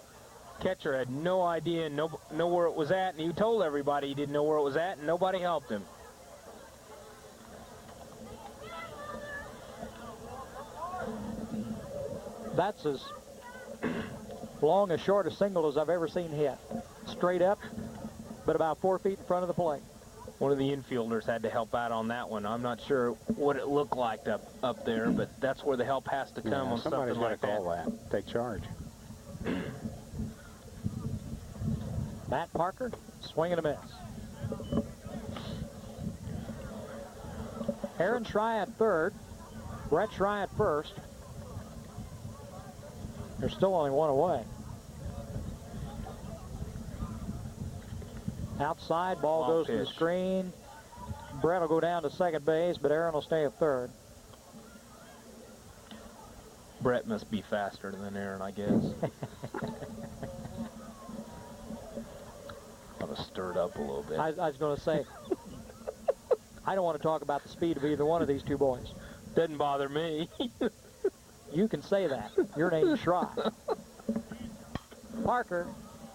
Catcher had no idea, know where it was at, and he told everybody he didn't know where it was at, and nobody helped him. That's as long, as short a single as I've ever seen hit. Straight up, but about 4 feet in front of the plate. One of the infielders had to help out on that one. I'm not sure what it looked like up there, but that's where the help has to come on something like that. Somebody's got to call that. Take charge. Matt Parker, swing and a miss. Aaron Schrei at third. Brett Schrei at first. There's still only 1 away. Outside, ball goes to the screen. Brett will go down to second base, but Aaron will stay at third. Brett must be faster than Aaron, I guess. I've stirred up a little bit. I was going to say, I don't want to talk about the speed of either one of these 2 boys. Doesn't bother me. You can say that. Your name's Schrei. Parker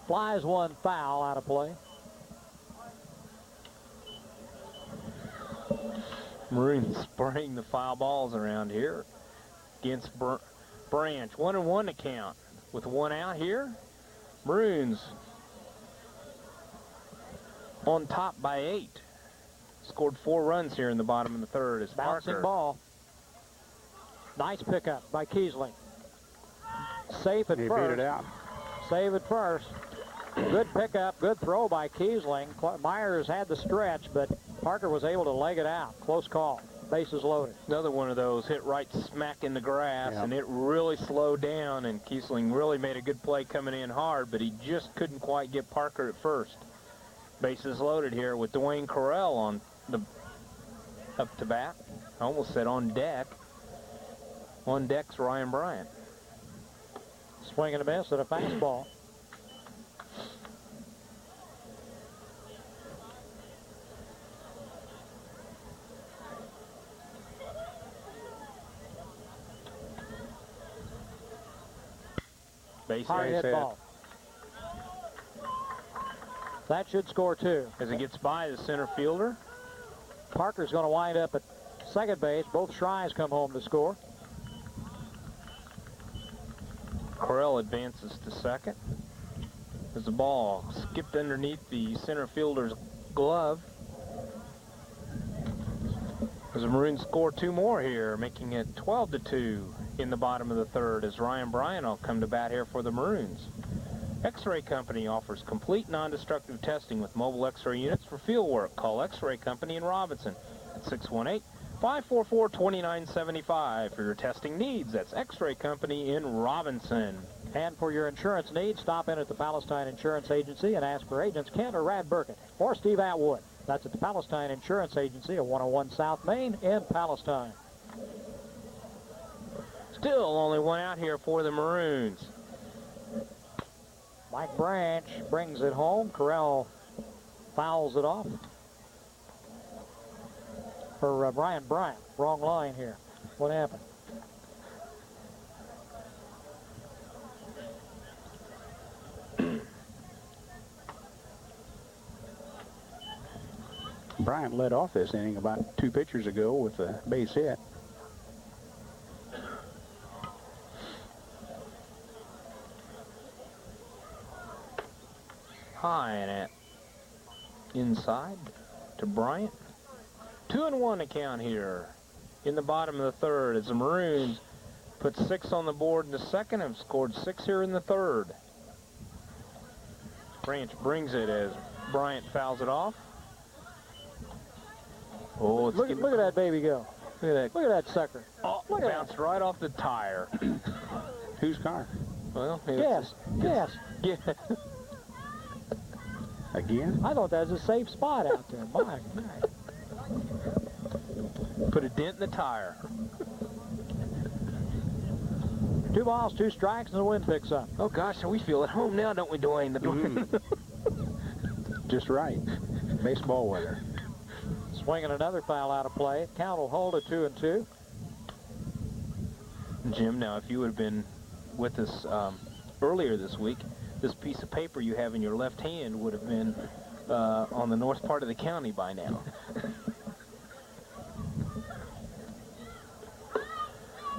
flies one foul out of play. Maroons spraying the foul balls around here against Branch. 1-1 to count. With 1 out here, Maroons on top by 8. Scored 4 runs here in the bottom of the third as Bouncing Parker. ball. Nice pickup by Kiesling. Safe at He first. beat it out. Save at first. Good pickup, good throw by Kiesling. Myers had the stretch, but Parker was able to leg it out. Close call. Bases loaded. Another one of those hit right smack in the grass, Yep. and it really slowed down, and Kiesling really made a good play coming in hard, but he just couldn't quite get Parker at first. Bases loaded here with Dwayne Correll on the up to bat. I almost said on deck. On deck's Ryan Bryant. Swing and a miss at a fastball. Base Hard hit hit. ball. That should score 2. as it gets by the center fielder. Parker's going to wind up at second base. Both Schreis come home to score. Correll advances to second as the ball skipped underneath the center fielder's glove. As the Maroons score 2 more here, making it 12-2 in the bottom of the third as Ryan Bryant will come to bat here for the Maroons. X-Ray Company offers complete non-destructive testing with mobile X-ray units for field work. Call X-Ray Company in Robinson at 618-544-2975 for your testing needs. That's X-Ray Company in Robinson. And for your insurance needs, stop in at the Palestine Insurance Agency and ask for agents Kent or Rad Burkett or Steve Atwood. That's at the Palestine Insurance Agency at 101 South Main in Palestine. Still only one out here for the Maroons. Mike Branch brings it home. Corral fouls it off. For Brian Bryant. Wrong line here. What happened? Bryant led off this inning about 2 pitchers ago with a base hit. High and at inside to Bryant. 2-1 account here in the bottom of the third as the Maroons put 6 on the board in the second and have scored 6 here in the third. Branch brings it as Bryant fouls it off. Oh, it's look at that baby go. Look at that. Look at that sucker. Oh, look at bounced right off the tire. Whose car? Well, Yes. Yes. Yeah. Again? I thought that was a safe spot out there. My God. Put a dent in the tire. 2 balls, 2 strikes, and the wind picks up. Oh gosh, we feel at home now, don't we, Dwayne? Just right. Baseball weather. Swinging another foul out of play. Count will hold at 2-2. Jim, now if you would have been with us earlier this week, this piece of paper you have in your left hand would have been on the north part of the county by now.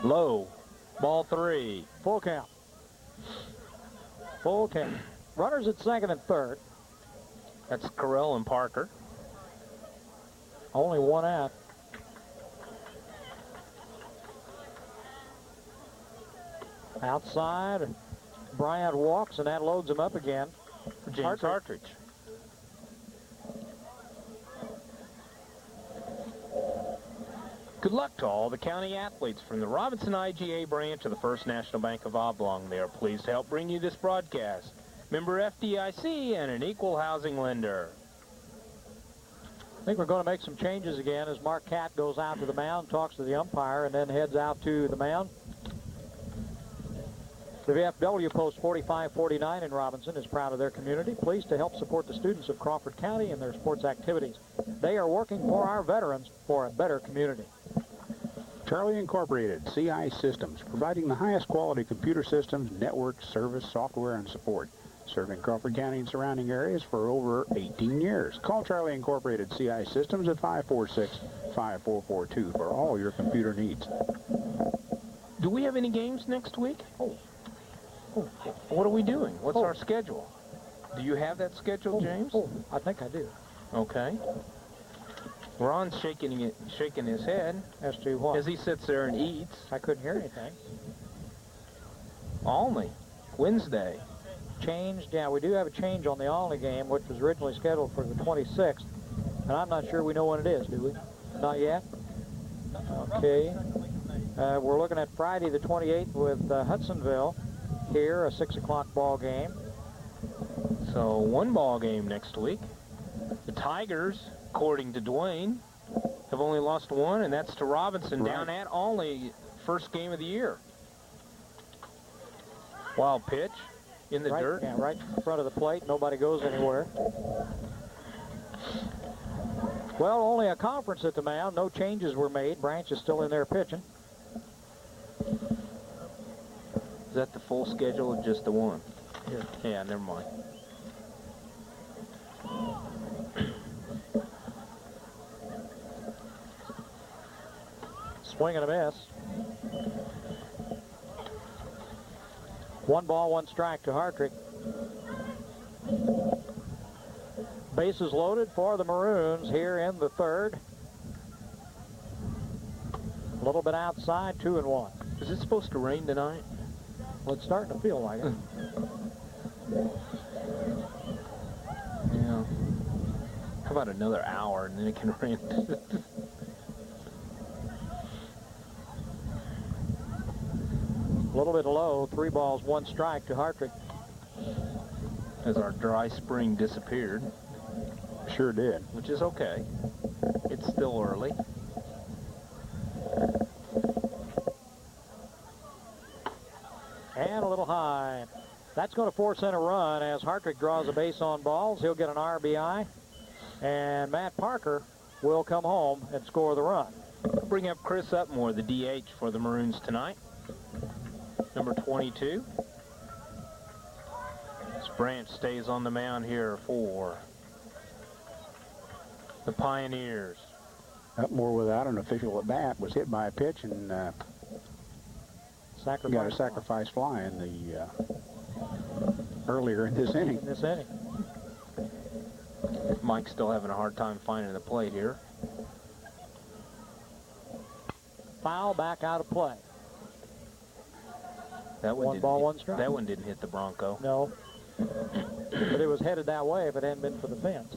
Low, ball 3. Full count. Full count. Runners at second and third. That's Corral and Parker. Only 1 out. Outside, Bryant walks, and that loads him up again. For James Hartridge. Good luck to all the county athletes from the Robinson IGA branch of the First National Bank of Oblong. They are pleased to help bring you this broadcast. Member FDIC and an equal housing lender. I think we're going to make some changes again as Mark Catt goes out to the mound, talks to the umpire, and then heads out to the mound. The VFW Post 4549 in Robinson is proud of their community, pleased to help support the students of Crawford County in their sports activities. They are working for our veterans for a better community. Charlie Incorporated, CI Systems, providing the highest quality computer systems, network, service, software, and support. Serving Crawford County and surrounding areas for over 18 years. Call Charlie Incorporated CI Systems at 546-5442 for all your computer needs. Do we have any games next week? What are we doing? What's our schedule? Do you have that schedule, James? I think I do. Okay. Ron's shaking his head. As to what? As he sits there and eats. I couldn't hear anything. Olney, Wednesday. Changed, yeah, we do have a change on the Olney game, which was originally scheduled for the 26th. And I'm not sure we know when it is, do we? Not yet? Okay. We're looking at Friday the 28th with Hudsonville here, a 6 o'clock ball game. So 1 ball game next week. The Tigers, according to Dwayne, have only lost 1, and that's to Robinson down at Olney, first game of the year. Wild pitch in the dirt. Yeah, right in front of the plate. Nobody goes anywhere. Well, only a conference at the mound. No changes were made. Branch is still in there pitching. Is that the full schedule or just the one? Here. Yeah, never mind. Swing and a miss. 1 ball, 1 strike to Hartrick. Bases loaded for the Maroons here in the third. A little bit outside, 2-1. Is it supposed to rain tonight? Well, it's starting to feel like it. Yeah. How about another hour and then it can rain? A little bit low, 3 balls, 1 strike to Hartrick. As our dry spring disappeared. Sure did. which is okay. It's still early. And a little high. That's going to force in a run as Hartrick draws a base on balls. He'll get an RBI. And Matt Parker will come home and score the run. Bring up Chris Upmore, the DH for the Maroons tonight. Number 22. This Branch stays on the mound here for the Pioneers. Upmore, without an official at bat, was hit by a pitch and got a sacrifice fly in the earlier in this inning. Mike's still having a hard time finding the plate here. Foul, back out of play. That one One ball, one strike. That one didn't hit the Bronco. No. But it was headed that way if it hadn't been for the fence.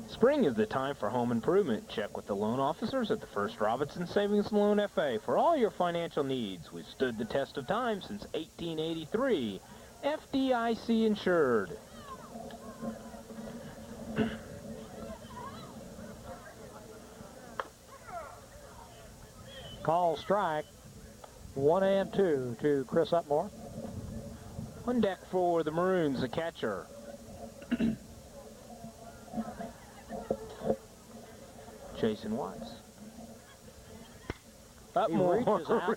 Spring is the time for home improvement. Check with the loan officers at the First Robinson Savings and Loan FA for all your financial needs. We've stood the test of time since 1883. FDIC insured. Call strike. 1 and 2 to Chris Upmore. On deck for the Maroons, the catcher. Jason Watts. Upmore. He reaches out.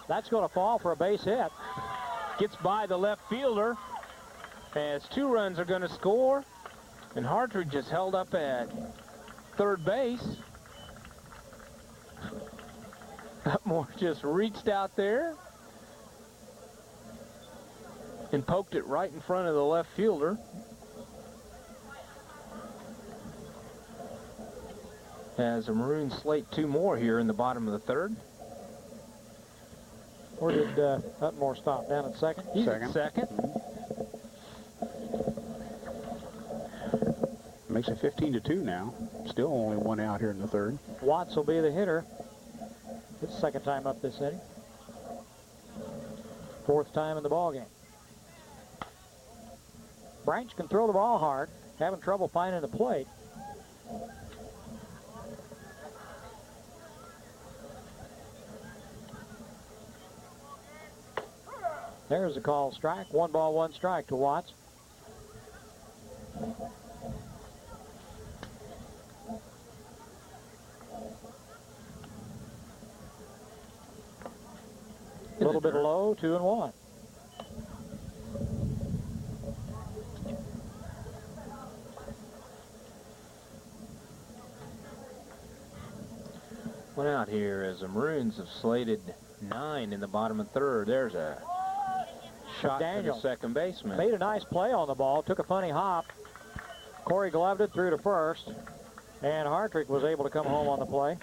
That's going to fall for a base hit. Gets by the left fielder as 2 runs are going to score. And Hartridge is held up at third base. Upmore just reached out there and poked it right in front of the left fielder. As the Maroons slate 2 more here in the bottom of the third. Where did Upmore stop? Down at second? He's at second. Makes it 15-2 now. Still only 1 out here in the third. Watts will be the hitter. It's the second time up this inning. 4th time in the ballgame. Branch can throw the ball hard, having trouble finding the plate. There's the call strike. 1 ball, 1 strike to Watts. A little bit low, 2 and 1. One out here as the Maroons have slated 9 in the bottom of third. There's a shot to the second baseman. Made a nice play on the ball, took a funny hop. Corey gloved it through to first, and Hartrick was able to come home on the play.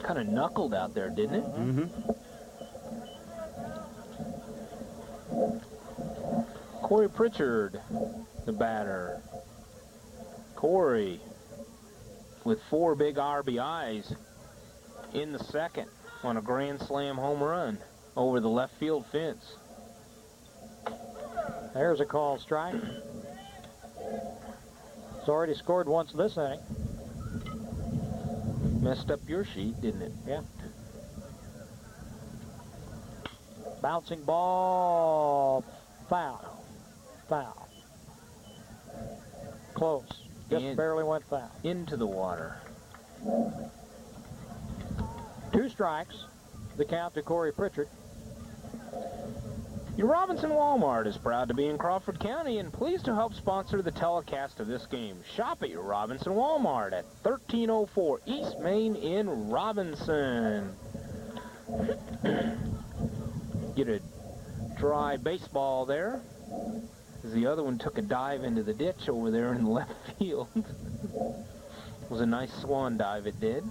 Kind of knuckled out there, didn't it? Mm-hmm. Corey Pritchard, the batter. Corey with 4 big RBIs in the second on a grand slam home run over the left field fence. There's a call strike. It's already scored once this inning. Messed up your sheet, didn't it? Yeah. Bouncing ball, foul. Foul. Close. Just barely went foul. Into the water. 2 strikes. The count to Corey Pritchard. Your Robinson Walmart is proud to be in Crawford County and pleased to help sponsor the telecast of this game. Shop at your Robinson Walmart at 1304 East Main in Robinson. Get a dry baseball there, as the other one took a dive into the ditch over there in the left field. It was a nice swan dive, it did.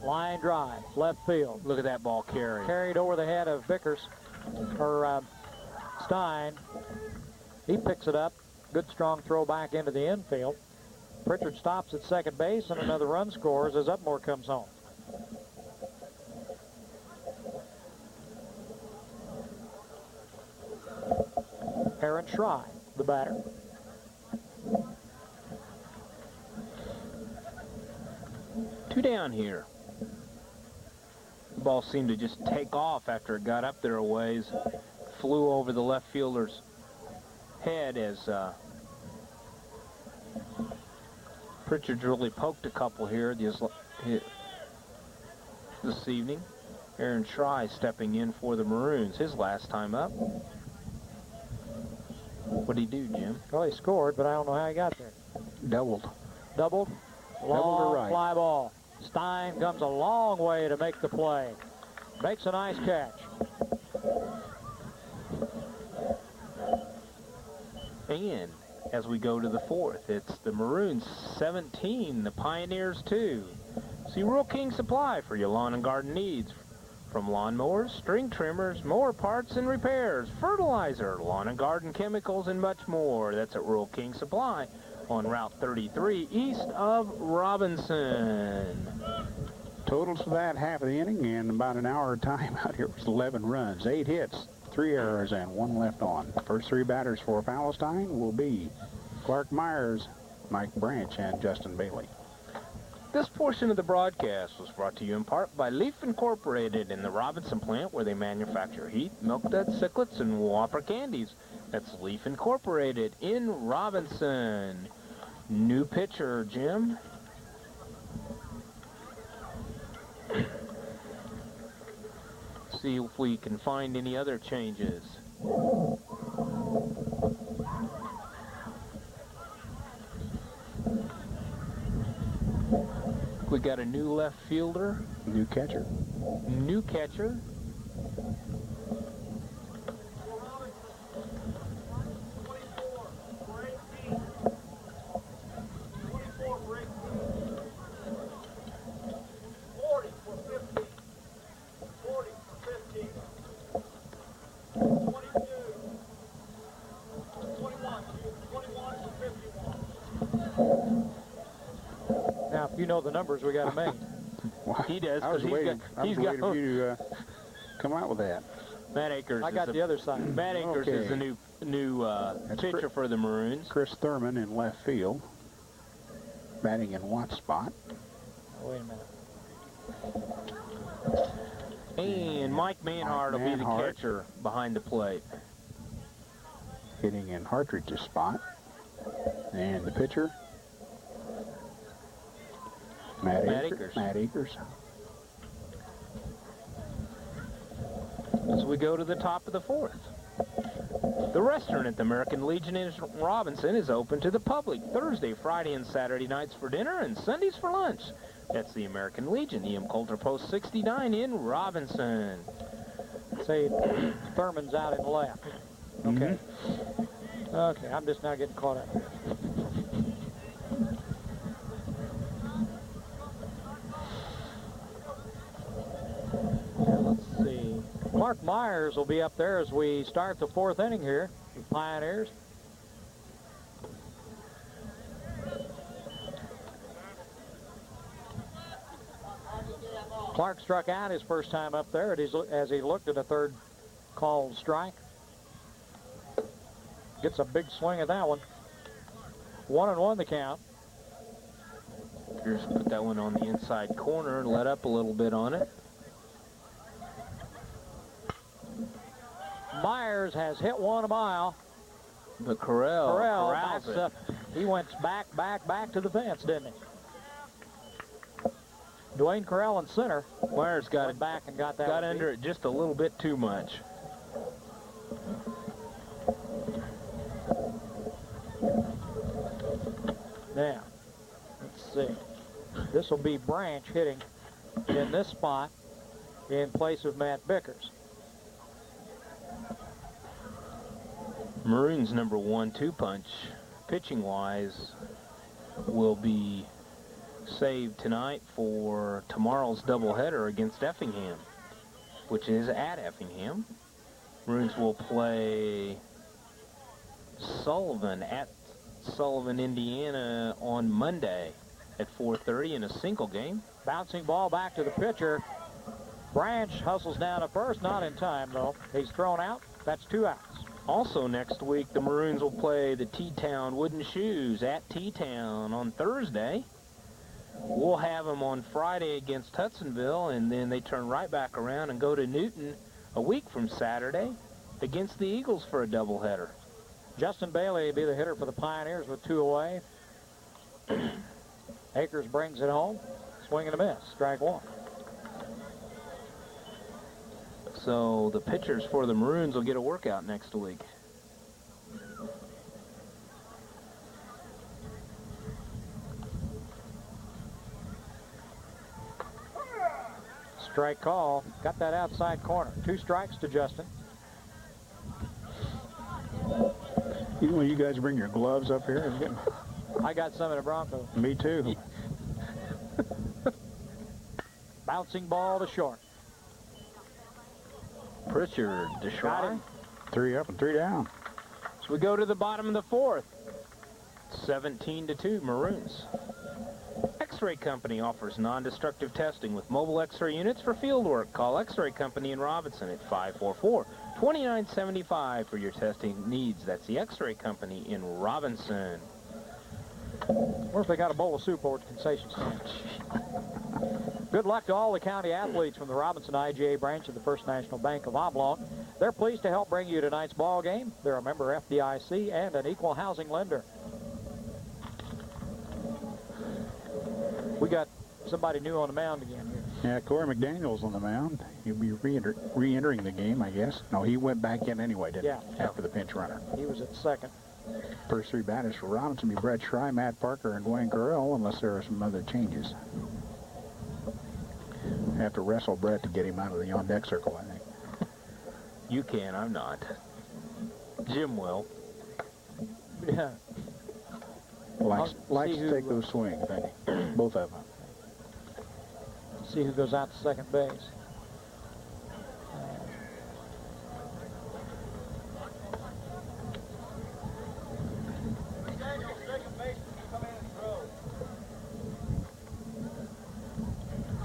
Line drive, left field. Look at that ball carry. Carried over the head of Vickers, or Stein. He picks it up. Good strong throw back into the infield. Pritchard stops at second base, and another run scores as Upmore comes home. Aaron Schrei, the batter. 2 down here. The ball seemed to just take off after it got up there a ways. Flew over the left fielder's head as Pritchard's really poked a couple here this evening. Aaron Try stepping in for the Maroons, his last time up. What'd he do, Jim? Well, he scored, but I don't know how he got there. Doubled. Doubled? Long fly ball. Stein comes a long way to make the play. Makes a nice catch. And as we go to the 4th, it's the Maroons 17, the Pioneers 2. See Rural King Supply for your lawn and garden needs. From lawnmowers, string trimmers, mower parts and repairs, fertilizer, lawn and garden chemicals, and much more. That's at Rural King Supply on Route 33 east of Robinson. Totals for that half of the inning and about an hour of time out here was 11 runs, 8 hits, 3 errors, and 1 left on. First 3 batters for Palestine will be Clark Myers, Mike Branch, and Justin Bailey. This portion of the broadcast was brought to you in part by Leaf Incorporated in the Robinson plant, where they manufacture Heath, Milk Duds, Sicklets, and Whopper candies. That's Leaf Incorporated in Robinson. New pitcher, Jim. See if we can find any other changes. We got a new left fielder. New catcher. New catcher. Now, if you know the numbers we got to make. Well, He does. I was waiting for you to come out with that. Matt Akers. I got the other side. Matt Akers is the new pitcher for the Maroons. Chris Thurman in left field, batting in Watt's spot. Oh, wait a minute. And Mike Manhart will be the catcher behind the plate. Hitting in Hartridge's spot. And the pitcher, Matt Akers. As we go to the top of the 4th. The restaurant at the American Legion in Robinson is open to the public Thursday, Friday, and Saturday nights for dinner and Sundays for lunch. That's the American Legion, E.M. Coulter Post 69 in Robinson. Say Thurman's out in left. Okay. Okay, I'm just now getting caught up. Let's see. Clark Myers will be up there as we start the 4th inning here. The Pioneers. Clark struck out his first time up there as he looked at a third called strike. Gets a big swing at that one. 1-1 the count. Here's put that one on the inside corner and let up a little bit on it. Myers has hit one a mile. But Correll backs up. He went back to the fence, didn't he? Dwayne Correll in center. Myers got it back and got that. Got under it just a little bit too much. Now, let's see. This will be Branch hitting in this spot in place of Matt Bickers. Maroons' number 1-2 punch, pitching-wise, will be saved tonight for tomorrow's doubleheader against Effingham, which is at Effingham. Maroons will play Sullivan at Sullivan, Indiana on Monday at 4:30 in a single game. Bouncing ball back to the pitcher. Branch hustles down to first, not in time though. He's thrown out. That's 2 outs. Also next week, the Maroons will play the T-Town Wooden Shoes at T-Town on Thursday. We'll have them on Friday against Hudsonville, and then they turn right back around and go to Newton a week from Saturday against the Eagles for a doubleheader. Justin Bailey will be the hitter for the Pioneers with 2 away. Akers brings it home. Swing and a miss. Strike 1. So the pitchers for the Maroons will get a workout next week. Strike call. Got that outside corner. 2 strikes to Justin. You know, you guys bring your gloves up here. I got some in the Bronco. Me too. Bouncing ball to short. Pritchard to Got try. him. 3 up and 3 down. So we go to the bottom of the 4th. 17-2 Maroons. X-Ray Company offers non-destructive testing with mobile X-ray units for field work. Call X-Ray Company in Robinson at 544-2975 for your testing needs. That's the X-Ray Company in Robinson. What if they got a bowl of soup over at the concession stand? Good luck to all the county athletes from the Robinson IGA branch of the First National Bank of Oblong. They're pleased to help bring you tonight's ball game. They're a member FDIC and an equal housing lender. We got somebody new on the mound again here. Yeah, Corey McDaniel's on the mound. He'll be re-entering the game, I guess. No, he went back in anyway, didn't he? After the pinch runner. He was at second. First 3 batters for Robinson be Brett Schrei, Matt Parker, and Dwayne Carell, unless there are some other changes. I have to wrestle Brett to get him out of the on-deck circle, I think. You can, I'm not. Jim will. Yeah. Likes see to take those swings, I think. Both of them. See who goes out to second base.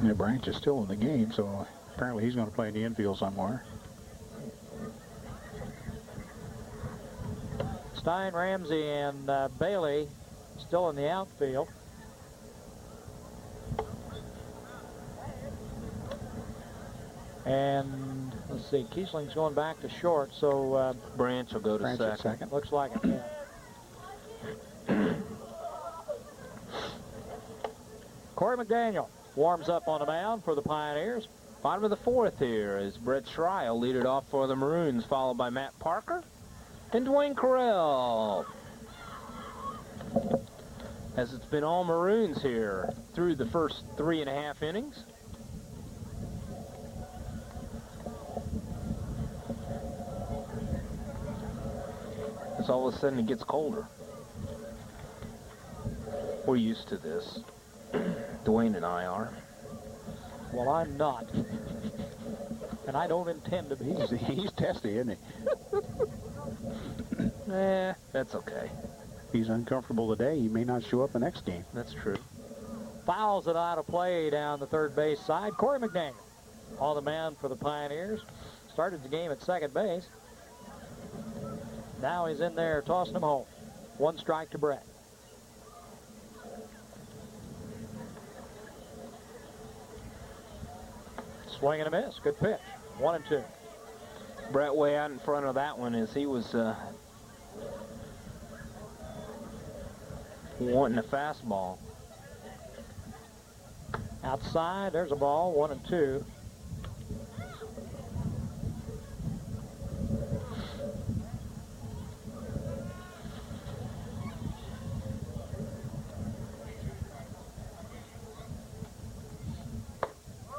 Yeah, Branch is still in the game, so apparently he's going to play in the infield somewhere. Stein, Ramsey, and Bailey still in the outfield. And let's see, Kiesling's going back to short, so Branch will go to Branch at second. second. looks like it, yeah. Corey McDaniel warms up on the mound for the Pioneers. Bottom of the 4th here is Brett Schrei will lead it off for the Maroons, followed by Matt Parker and Dwayne Carell. As it's been all Maroons here through the first 3.5 innings. As all of a sudden it gets colder. We're used to this. Dwayne and I are. Well, I'm not. And I don't intend to be. He's testy, isn't he? That's okay. If he's uncomfortable today, he may not show up the next game. That's true. Fouls it out of play down the third base side. Corey McDaniel on the mound for the Pioneers. Started the game at second base. Now he's in there tossing him home. 1 strike to Brett. Swing and a miss. Good pitch. 1-2. Brett way out in front of that one as he was wanting a fastball. Outside, there's a ball. 1-2.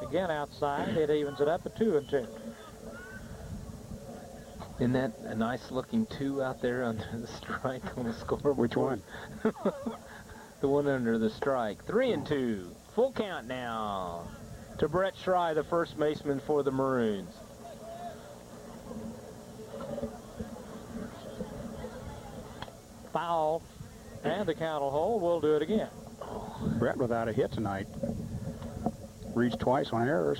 Again outside, it evens it up at 2-2. Isn't that a nice looking 2 out there under the strike on the scoreboard? Which one? The one under the strike. 3-2. Full count now to Brett Schrei, the first baseman for the Maroons. Foul, and the count will hold. We'll do it again. Brett without a hit tonight. Reached twice on errors.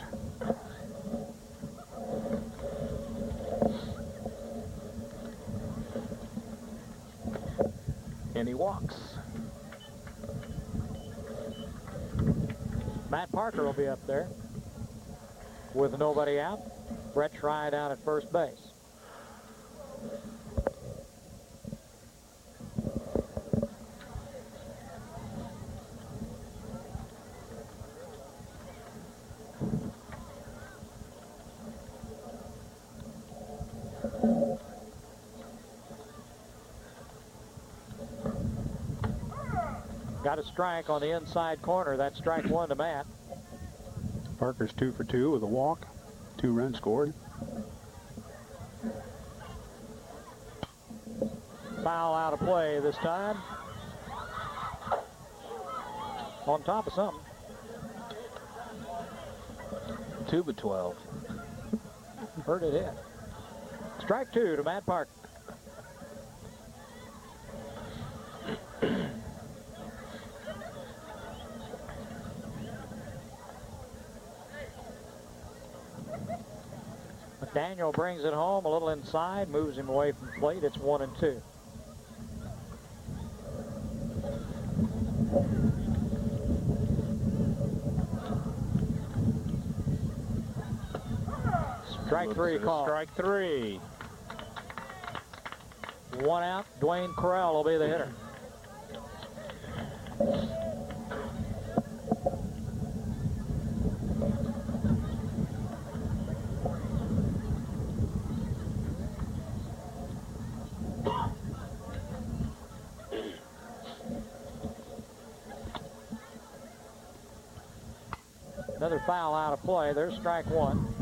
And he walks. Matt Parker will be up there with nobody out. Brett Schrei down at first base. Got a strike on the inside corner. That's strike one to Matt. Parker's 2 for 2 with a walk, 2 runs scored. Foul out of play this time. On top of something. 2 for 12. Heard it hit. Strike two to Matt Parker. McDaniel brings it home a little inside, moves him away from plate. It's 1-2. Strike three call. Strike three. One out. Dwayne Corral will be the hitter. Another foul out of play. There's strike one.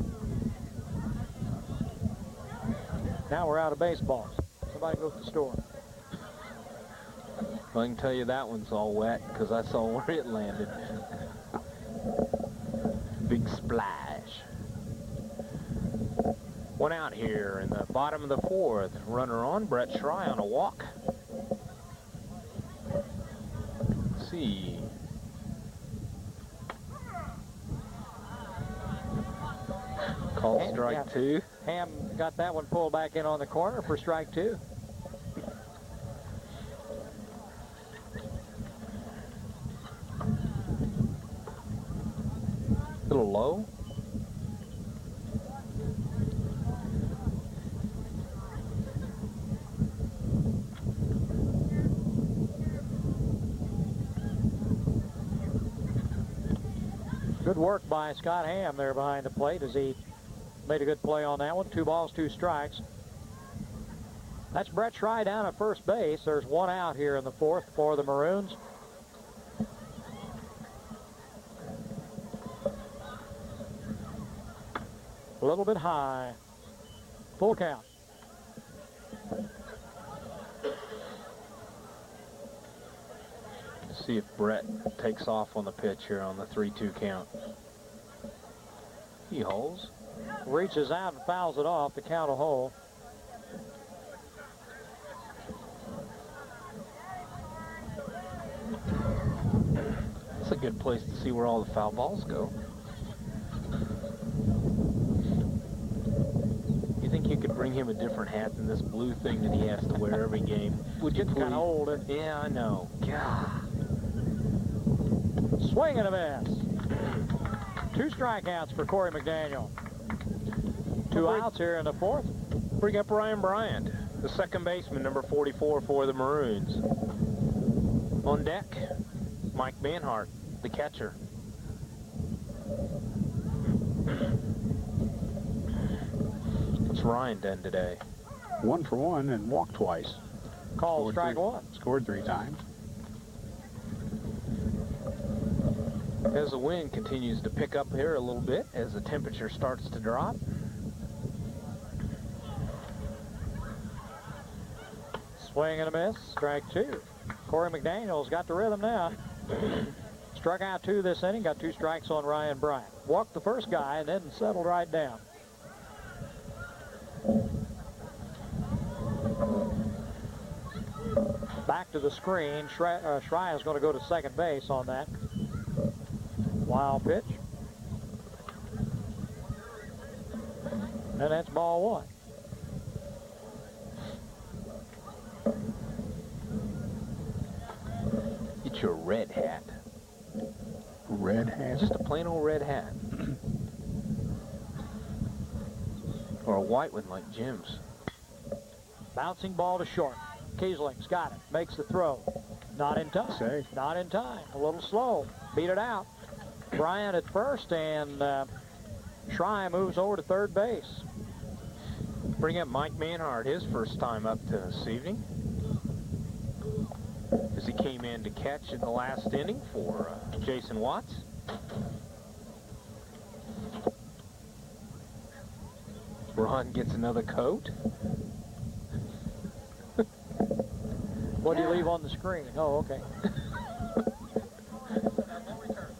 Now we're out of baseballs. Somebody go to the store. Well, I can tell you that one's all wet because I saw where it landed. Big splash. One out here in the bottom of the fourth. Runner on, Brett Schrei on a walk. Let's see. Call strike two. Ham got that one pulled back in on the corner for strike two. A little low. Good work by Scott Ham there behind the plate as he made a good play on that one. 2 balls, 2 strikes. That's Brett Schrei down at first base. There's one out here in the fourth for the Maroons. A little bit high. Full count. See if Brett takes off on the pitch here on the 3-2 count. He holds. Reaches out and fouls it off. The count a hole. That's a good place to see where all the foul balls go. You think you could bring him a different hat than this blue thing that he has to wear every game? Would you? Kind of old. Yeah, I know. God. Swing and a miss. 2 strikeouts for Corey McDaniel. 2 outs here in the fourth. Bring up Ryan Bryant, the second baseman, number 44 for the Maroons. On deck, Mike Manhart, the catcher. What's Ryan done today? 1 for 1 and walked twice. Called strike one. Scored 3 times. As the wind continues to pick up here a little bit as the temperature starts to drop. Swing and a miss. Strike 2. Corey McDaniel's got the rhythm now. Struck out 2 this inning. Got 2 strikes on Ryan Bryant. Walked the first guy and then settled right down. Back to the screen. Schrei is going to go to second base on that. Wild pitch. And that's ball 1. Get your red hat. Red hat. Just a plain old red hat. Or a white one like Jim's. Bouncing ball to short. Kiesling's got it. Makes the throw. Not in time. Safe. Not in time. A little slow. Beat it out. Bryant at first, and Schrei moves over to third base. Bring up Mike Manhart, his first time up this evening, as he came in to catch in the last inning for Jason Watts. Ron gets another coat. What do you leave on the screen? Oh, okay.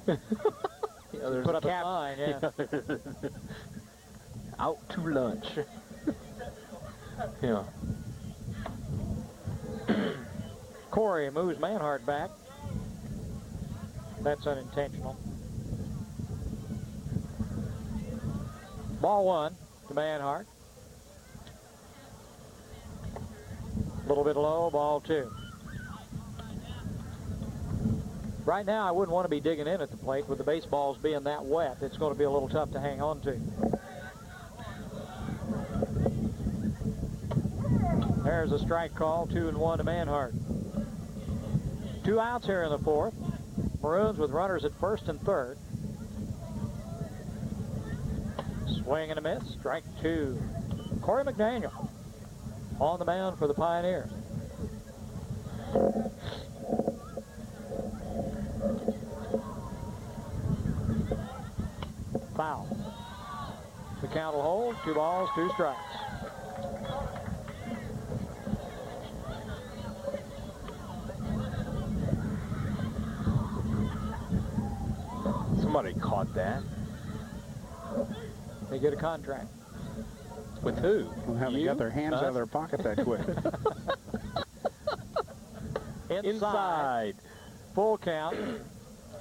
Yeah, there's Put a up a sign, yeah. Out to lunch. Yeah. Corey moves Manhart back. That's unintentional. Ball one to Manhart. A little bit low, ball two. Right now, I wouldn't want to be digging in at the plate with the baseballs being that wet. It's going to be a little tough to hang on to. There's a strike call, 2-1 to Manhart. 2 outs here in the fourth. Maroons with runners at first and third. Swing and a miss, strike 2. Corey McDaniel on the mound for the Pioneers. Foul. The count will hold. 2 balls, 2 strikes. Somebody caught that. They get a contract. With who? Well, haven't You? got their hands out of their pocket that quick. Inside. Full count.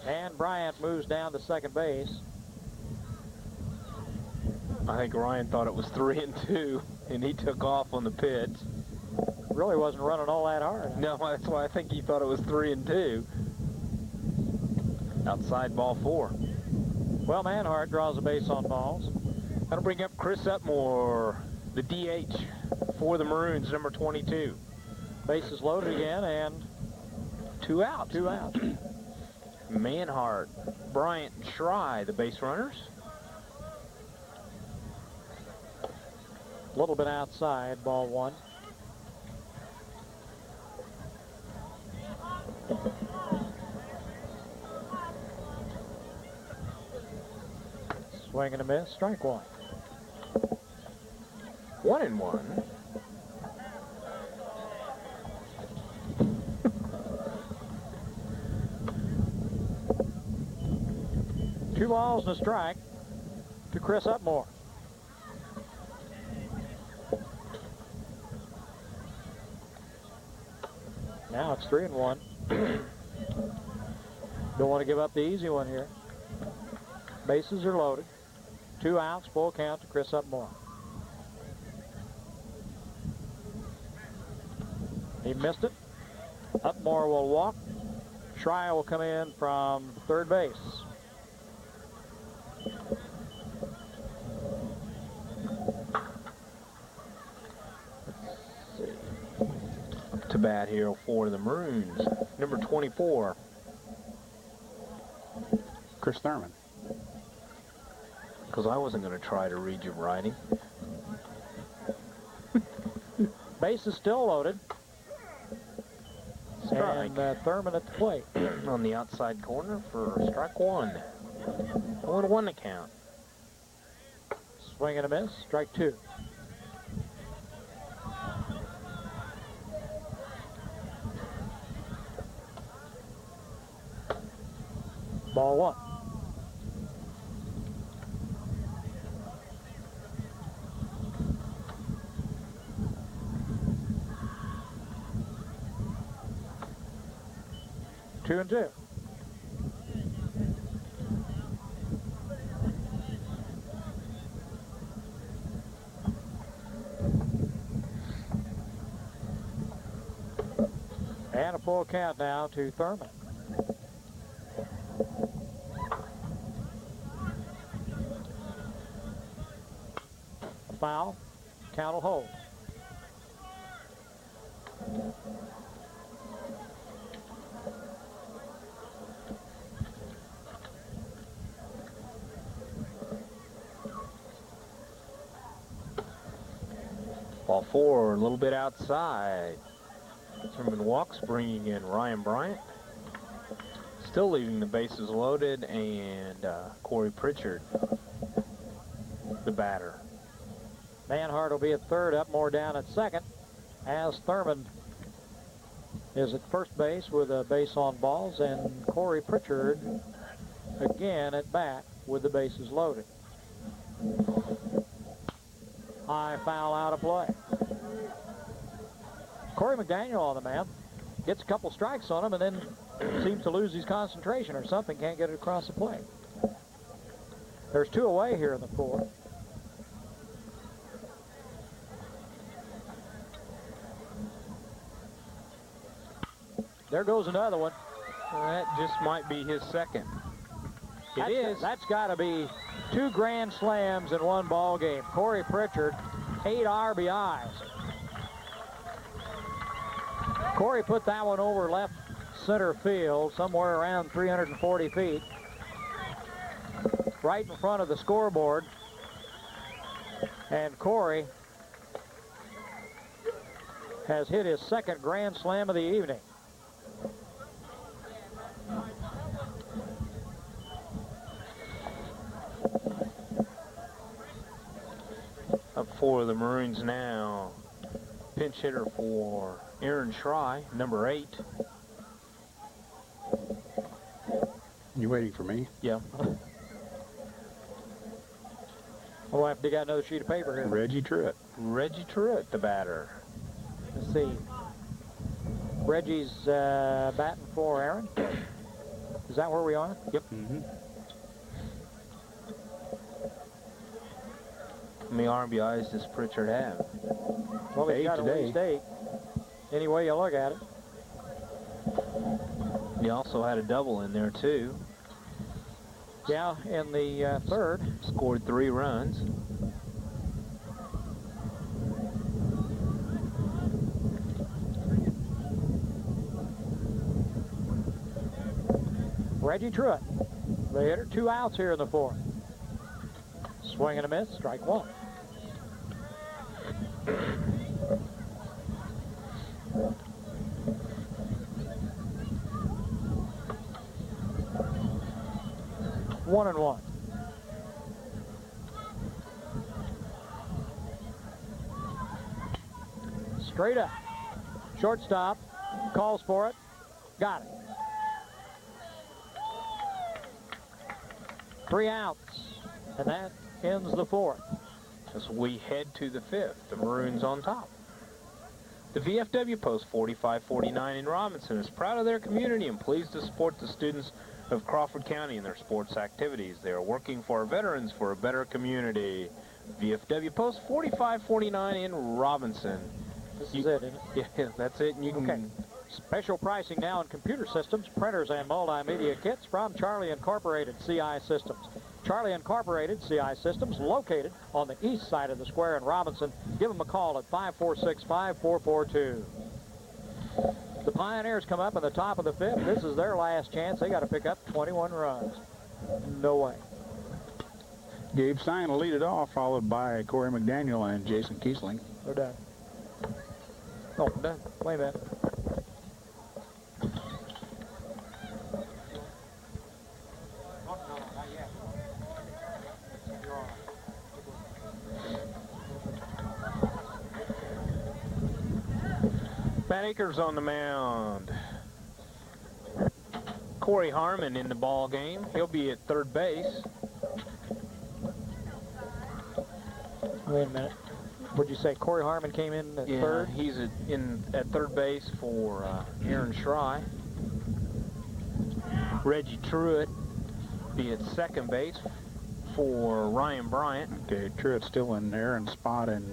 And Bryant moves down to second base. I think Ryan thought it was 3-2, and he took off on the pitch. Really wasn't running all that hard. No, that's why I think he thought it was 3-2. Outside ball 4. Well, Manhart draws a base on balls. That'll bring up Chris Upmore, the DH for the Maroons, number 22. Bases loaded again, and 2 outs. 2 outs. Manhart, Bryant, and Schrei, the base runners. A little bit outside, ball 1. Swing and a miss, strike 1. 1-1. Two balls and a strike to Chris Upmore. Now it's 3-1. Don't want to give up the easy one here. Bases are loaded. 2 outs, full count to Chris Upmore. He missed it. Upmore will walk. Schrei will come in from third base. To bat here for the Maroons, number 24. Chris Thurman. Because I wasn't going to try to read your writing. Base is still loaded. Strike. And Thurman at the plate. On the outside corner for strike 1. 1-1 to count. Swing and a miss, strike 2. Ball 1. Two and 2. And a full count now to Thurman. foul. Count will hold. Ball 4, a little bit outside. Zimmerman walks, bringing in Ryan Bryant. Still leaving the bases loaded, and Corey Pritchard, the batter. Manhart will be at third, Upmore down at second, as Thurman is at first base with a base on balls, and Corey Pritchard again at bat with the bases loaded. High foul out of play. Corey McDaniel on the mound. Gets a couple strikes on him and then seems to lose his concentration or something. Can't get it across the plate. There's 2 away here in the 4th. There goes another one. That just might be his second. It is. That's got to be 2 grand slams in 1 ball game. Corey Pritchard, 8 RBIs. Corey put that one over left center field, somewhere around 340 feet, right in front of the scoreboard. And Corey has hit his second grand slam of the evening. Up for the Maroons now. Pinch hitter for Aaron Schrei, number 8. You waiting for me? Yeah. We'll have to dig out another sheet of paper here. Reggie Truitt. Reggie Truitt, the batter. Let's see. Reggie's batting for Aaron. Is that where we are? Yep. Mm-hmm. How many RBIs does Pritchard have? Well, he's 8 got today. at least 8. Any way you look at it. He also had a double in there, too. Yeah, in the 3rd. Scored 3 runs. Reggie Truitt, the hitter. 2 outs here in the 4th. Swing and a miss, strike 1. One and 1. Straight up. Shortstop calls for it. Got it. 3 outs. And that ends the 4th. As we head to the 5th, the Maroons on top. The VFW Post 4549 in Robinson is proud of their community and pleased to support the students of Crawford County in their sports activities. They are working for our veterans for a better community. VFW Post 4549 in Robinson. This is it, isn't it? Yeah, that's it. And you can. Okay. Special pricing now on computer systems, printers, and multimedia kits from Charlie Incorporated CI Systems. Charlie Incorporated CI Systems, located on the east side of the square in Robinson. Give them a call at 546-5442. The Pioneers come up in the top of the 5th. This is their last chance. They got to pick up 21 runs. No way. Gabe Stein will lead it off, followed by Corey McDaniel and Jason Kiesling. They're done. Oh, done. Wait a minute. Matt Akers on the mound. Corey Harmon in the ball game. He'll be at 3rd base. Wait a minute. What'd you say? Corey Harmon came in at 3rd? He's at 3rd base for Aaron Schrei. Reggie Truitt be at 2nd base for Ryan Bryant. Okay, Truitt's still in Aaron's spot, and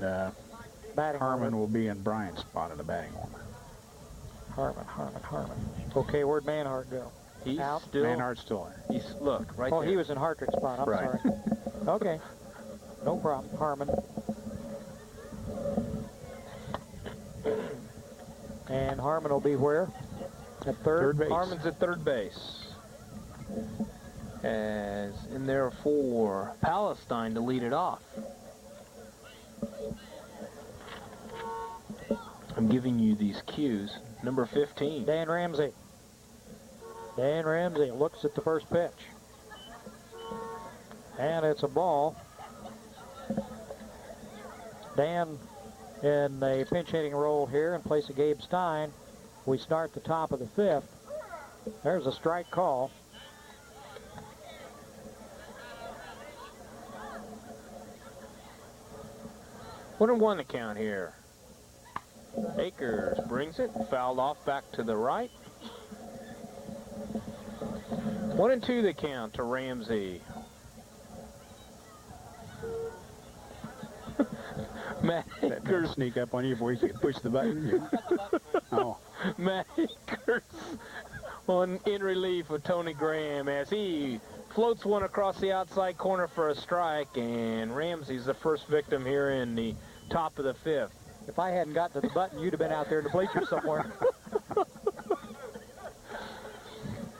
Batting Harmon order. will be in Bryant's spot in the batting order. Harmon. Okay, where'd Manhart go? He's Out. still. Manhart's still there. He's look right Oh, there. he was in Hartrick's spot. I'm Right. sorry. Okay. No problem. Harmon. And Harmon will be where? At third base. Harmon's at third base. As in there for Palestine to lead it off. I'm giving you these cues. Number 15. Dan Ramsey. Dan Ramsey looks at the first pitch. And it's a ball. Dan in a pinch hitting role here in place of Gabe Stein. We start the top of the fifth. There's a strike call. One and one to count here. Akers brings it, fouled off back to the right. 1-2 the count to Ramsey. Matt Akers sneak up on you before you can push the button. Oh. Matt Akers in relief of Tony Graham as he floats one across the outside corner for a strike, and Ramsey's the first victim here in the top of the fifth. If I hadn't got to the button, you'd have been out there in the bleachers somewhere.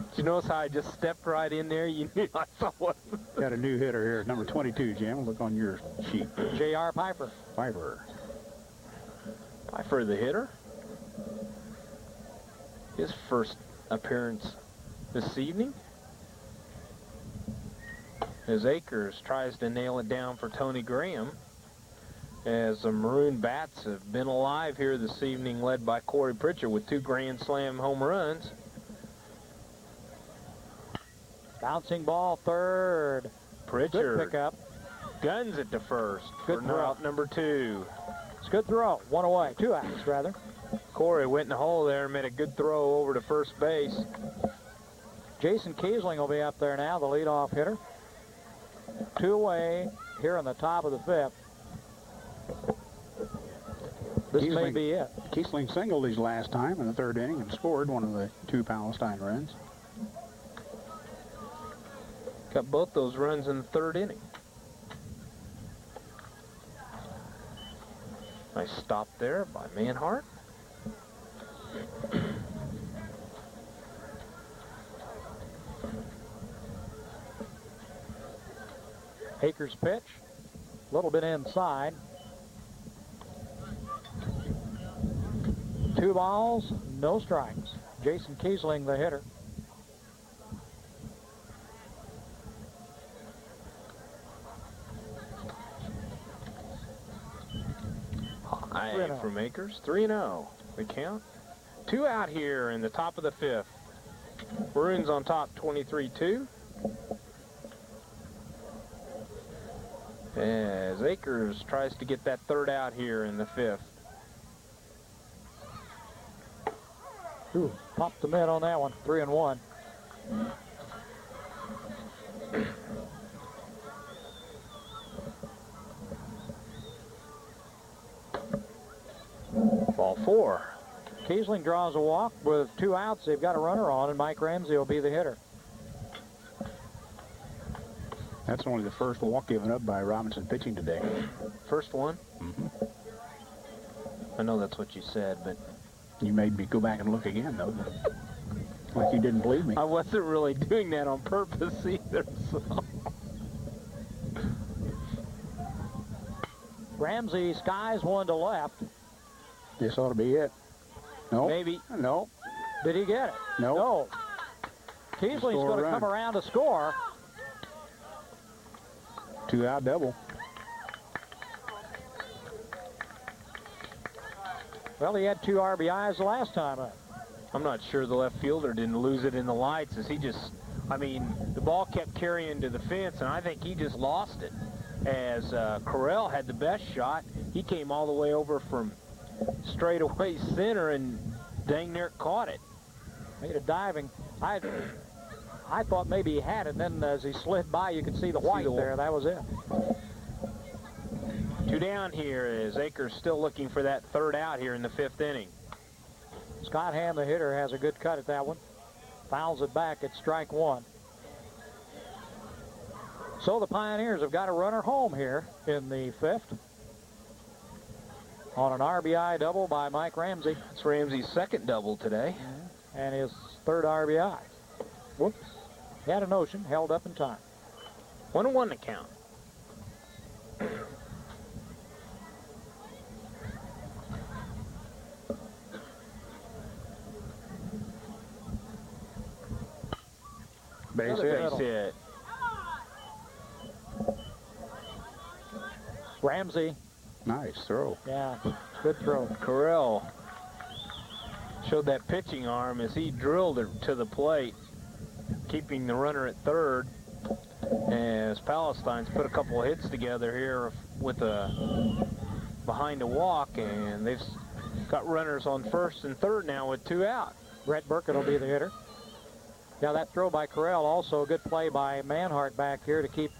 Did you notice how I just stepped right in there? You knew I saw one. Got a new hitter here, number 22, Jim. Look on your sheet. J.R. Piper. Piper the hitter. His first appearance this evening. As Akers tries to nail it down for Tony Graham. As the Maroon Bats have been alive here this evening, led by Corey Pritchard with 2 Grand Slam home runs. Bouncing ball third. Pritchard Good pickup. guns it to first. Good for throw. out number 2. It's a good throw. 1 away. 2 outs, rather. Corey went in the hole there and made a good throw over to first base. Jason Kiesling will be up there now, the leadoff hitter. 2 away here on the top of the fifth. This may be it. Kiesling singled his last time in the 3rd inning and scored one of the 2 Palestine runs. Got both those runs in the 3rd inning. Nice stop there by Manhart. Akers pitch. A little bit inside. 2 balls, no strikes. Jason Kiesling, the hitter. High 3-0. from Akers. 3-0. The count. 2 out here in the top of the 5th. Maroons on top 23-2. As Akers tries to get that 3rd out here in the 5th. Ooh, popped the mid on that one. 3-1. Ball 4. Kiesling draws a walk with 2 outs. They've got a runner on, and Mike Ramsey will be the hitter. That's only the first walk given up by Robinson pitching today. First one? Mm-hmm. I know that's what you said, but You made me go back and look again, though. Like you didn't believe me. I wasn't really doing that on purpose either, so. Ramsey skies one to left. This ought to be it. No. Maybe. No. Did he get it? No. No. Kiesling's Score going to run. come around to score. 2-out double. Well, he had 2 RBIs the last time up. I'm not sure the left fielder didn't lose it in the lights as he just, I mean, the ball kept carrying to the fence, and I think he just lost it. As Correll had the best shot, he came all the way over from straightaway center and dang near caught it. Made a diving. I thought maybe he had it, and then as he slid by, you could see the white there. That was it. 2 down here as Akers still looking for that 3rd out here in the 5th inning. Scott Ham, the hitter, has a good cut at that one. Fouls it back at strike 1. So the Pioneers have got a runner home here in the 5th. on an RBI double by Mike Ramsey. It's Ramsey's second double today. And his third RBI. Whoops. He had a notion, held up in time. 1-1 to count. Base Another hit. Base hit. Ramsey. Nice throw. Yeah, good throw. Correll showed that pitching arm as he drilled it to the plate, keeping the runner at third. As Palestine's put a couple of hits together here with a behind a walk, and they've got runners on first and third now with 2 out. Brett Burkett will be the hitter. Yeah, that throw by Correll, also a good play by Manhart back here to keep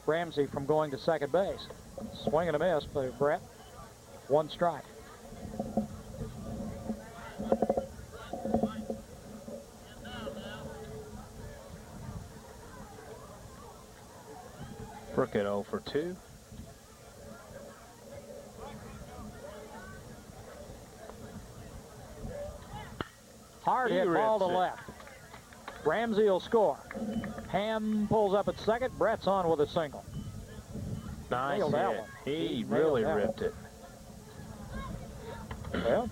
Ramsey from going to second base. Swing and a miss by Brett. 1 strike. Burkett 0 for 2. Hard hit ball to left. Ramsey will score. Ham pulls up at second. Brett's on with a single. Nice Nailed that hit. one. He Nailed really that ripped it. Well,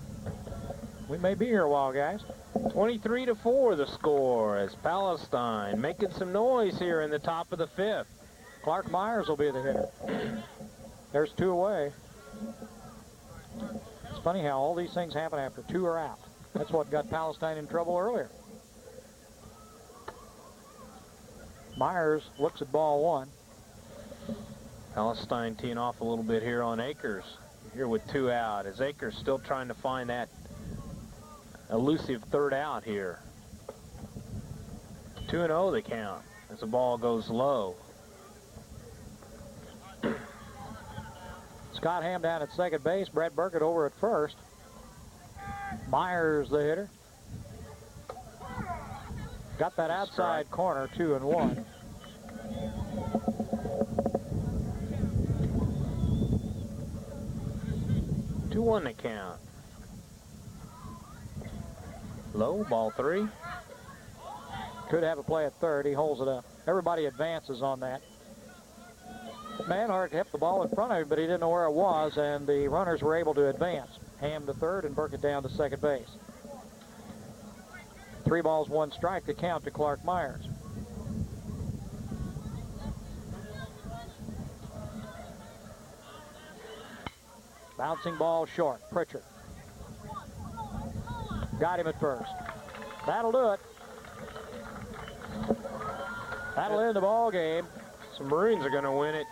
we may be here a while, guys. 23-4 the score as Palestine making some noise here in the top of the 5th. Clark Myers will be the hitter. There's 2 away. It's funny how all these things happen after 2 are out. That's what got Palestine in trouble earlier. Myers looks at ball 1. Palestine teeing off a little bit here on Akers. Here with 2 out as Akers still trying to find that elusive third out here. 2-0 the count as the ball goes low. Scott Ham down at second base. Brett Burkett over at first. Myers the hitter. Got that outside corner, 2-1. Two one to count. Low, ball 3. Could have a play at third. He holds it up. Everybody advances on that. Manhart kept the ball in front of him, but he didn't know where it was, and the runners were able to advance. Ham to third and Burkett down to second base. 3 balls, 1 strike to count to Clark Myers. Bouncing ball short. Pritchard. Got him at first. That'll do it. That'll end the ball game. So Maroons are going to win it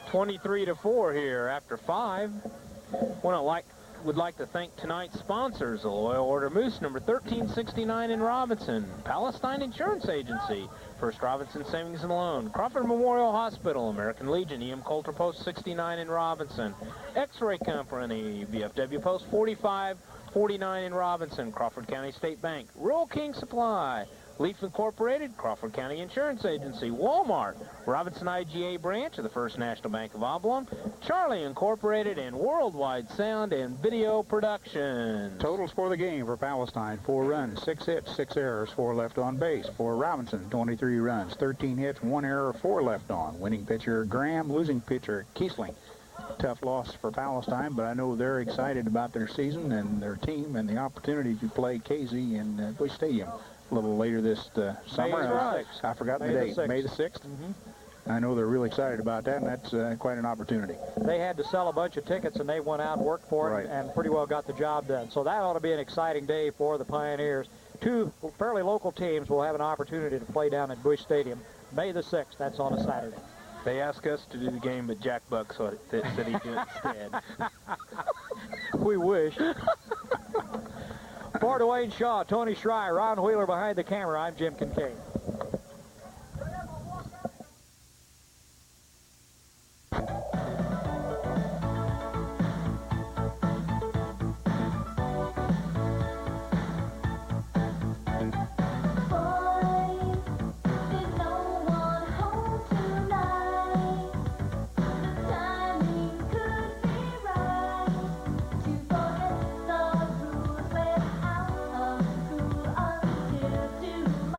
23-4 here after 5. Would like to thank tonight's sponsors, the Loyal Order Moose, number 1369 in Robinson, Palestine Insurance Agency, First Robinson Savings and Loan, Crawford Memorial Hospital, American Legion, E.M. Coulter Post 69 in Robinson, X-Ray Company, VFW Post 4549 in Robinson, Crawford County State Bank, Rural King Supply, Leaf Incorporated, Crawford County Insurance Agency, Walmart, Robinson IGA branch of the First National Bank of Oblong, Charlie Incorporated, and Worldwide Sound and Video Production. Totals for the game for Palestine: 4 runs, 6 hits, 6 errors, 4 left on base. For Robinson, 23 runs, 13 hits, 1 error, 4 left on. Winning pitcher Graham, losing pitcher Kiesling. Tough loss for Palestine, but I know they're excited about their season and their team and the opportunity to play KZ in Bush Stadium a little later this summer. I forgot the date. May the 6th. I know they're really excited about that, and that's quite an opportunity. They had to sell a bunch of tickets, and they went out and worked for it and pretty well got the job done. So that ought to be an exciting day for the Pioneers. 2 fairly local teams will have an opportunity to play down at Bush Stadium May the 6th. That's on a Saturday. They asked us to do the game, but Jack Buck said he'd do it instead. We wish. For Dwayne Shaw, Tony Schreier, Ron Wheeler behind the camera, I'm Jim Kincaid.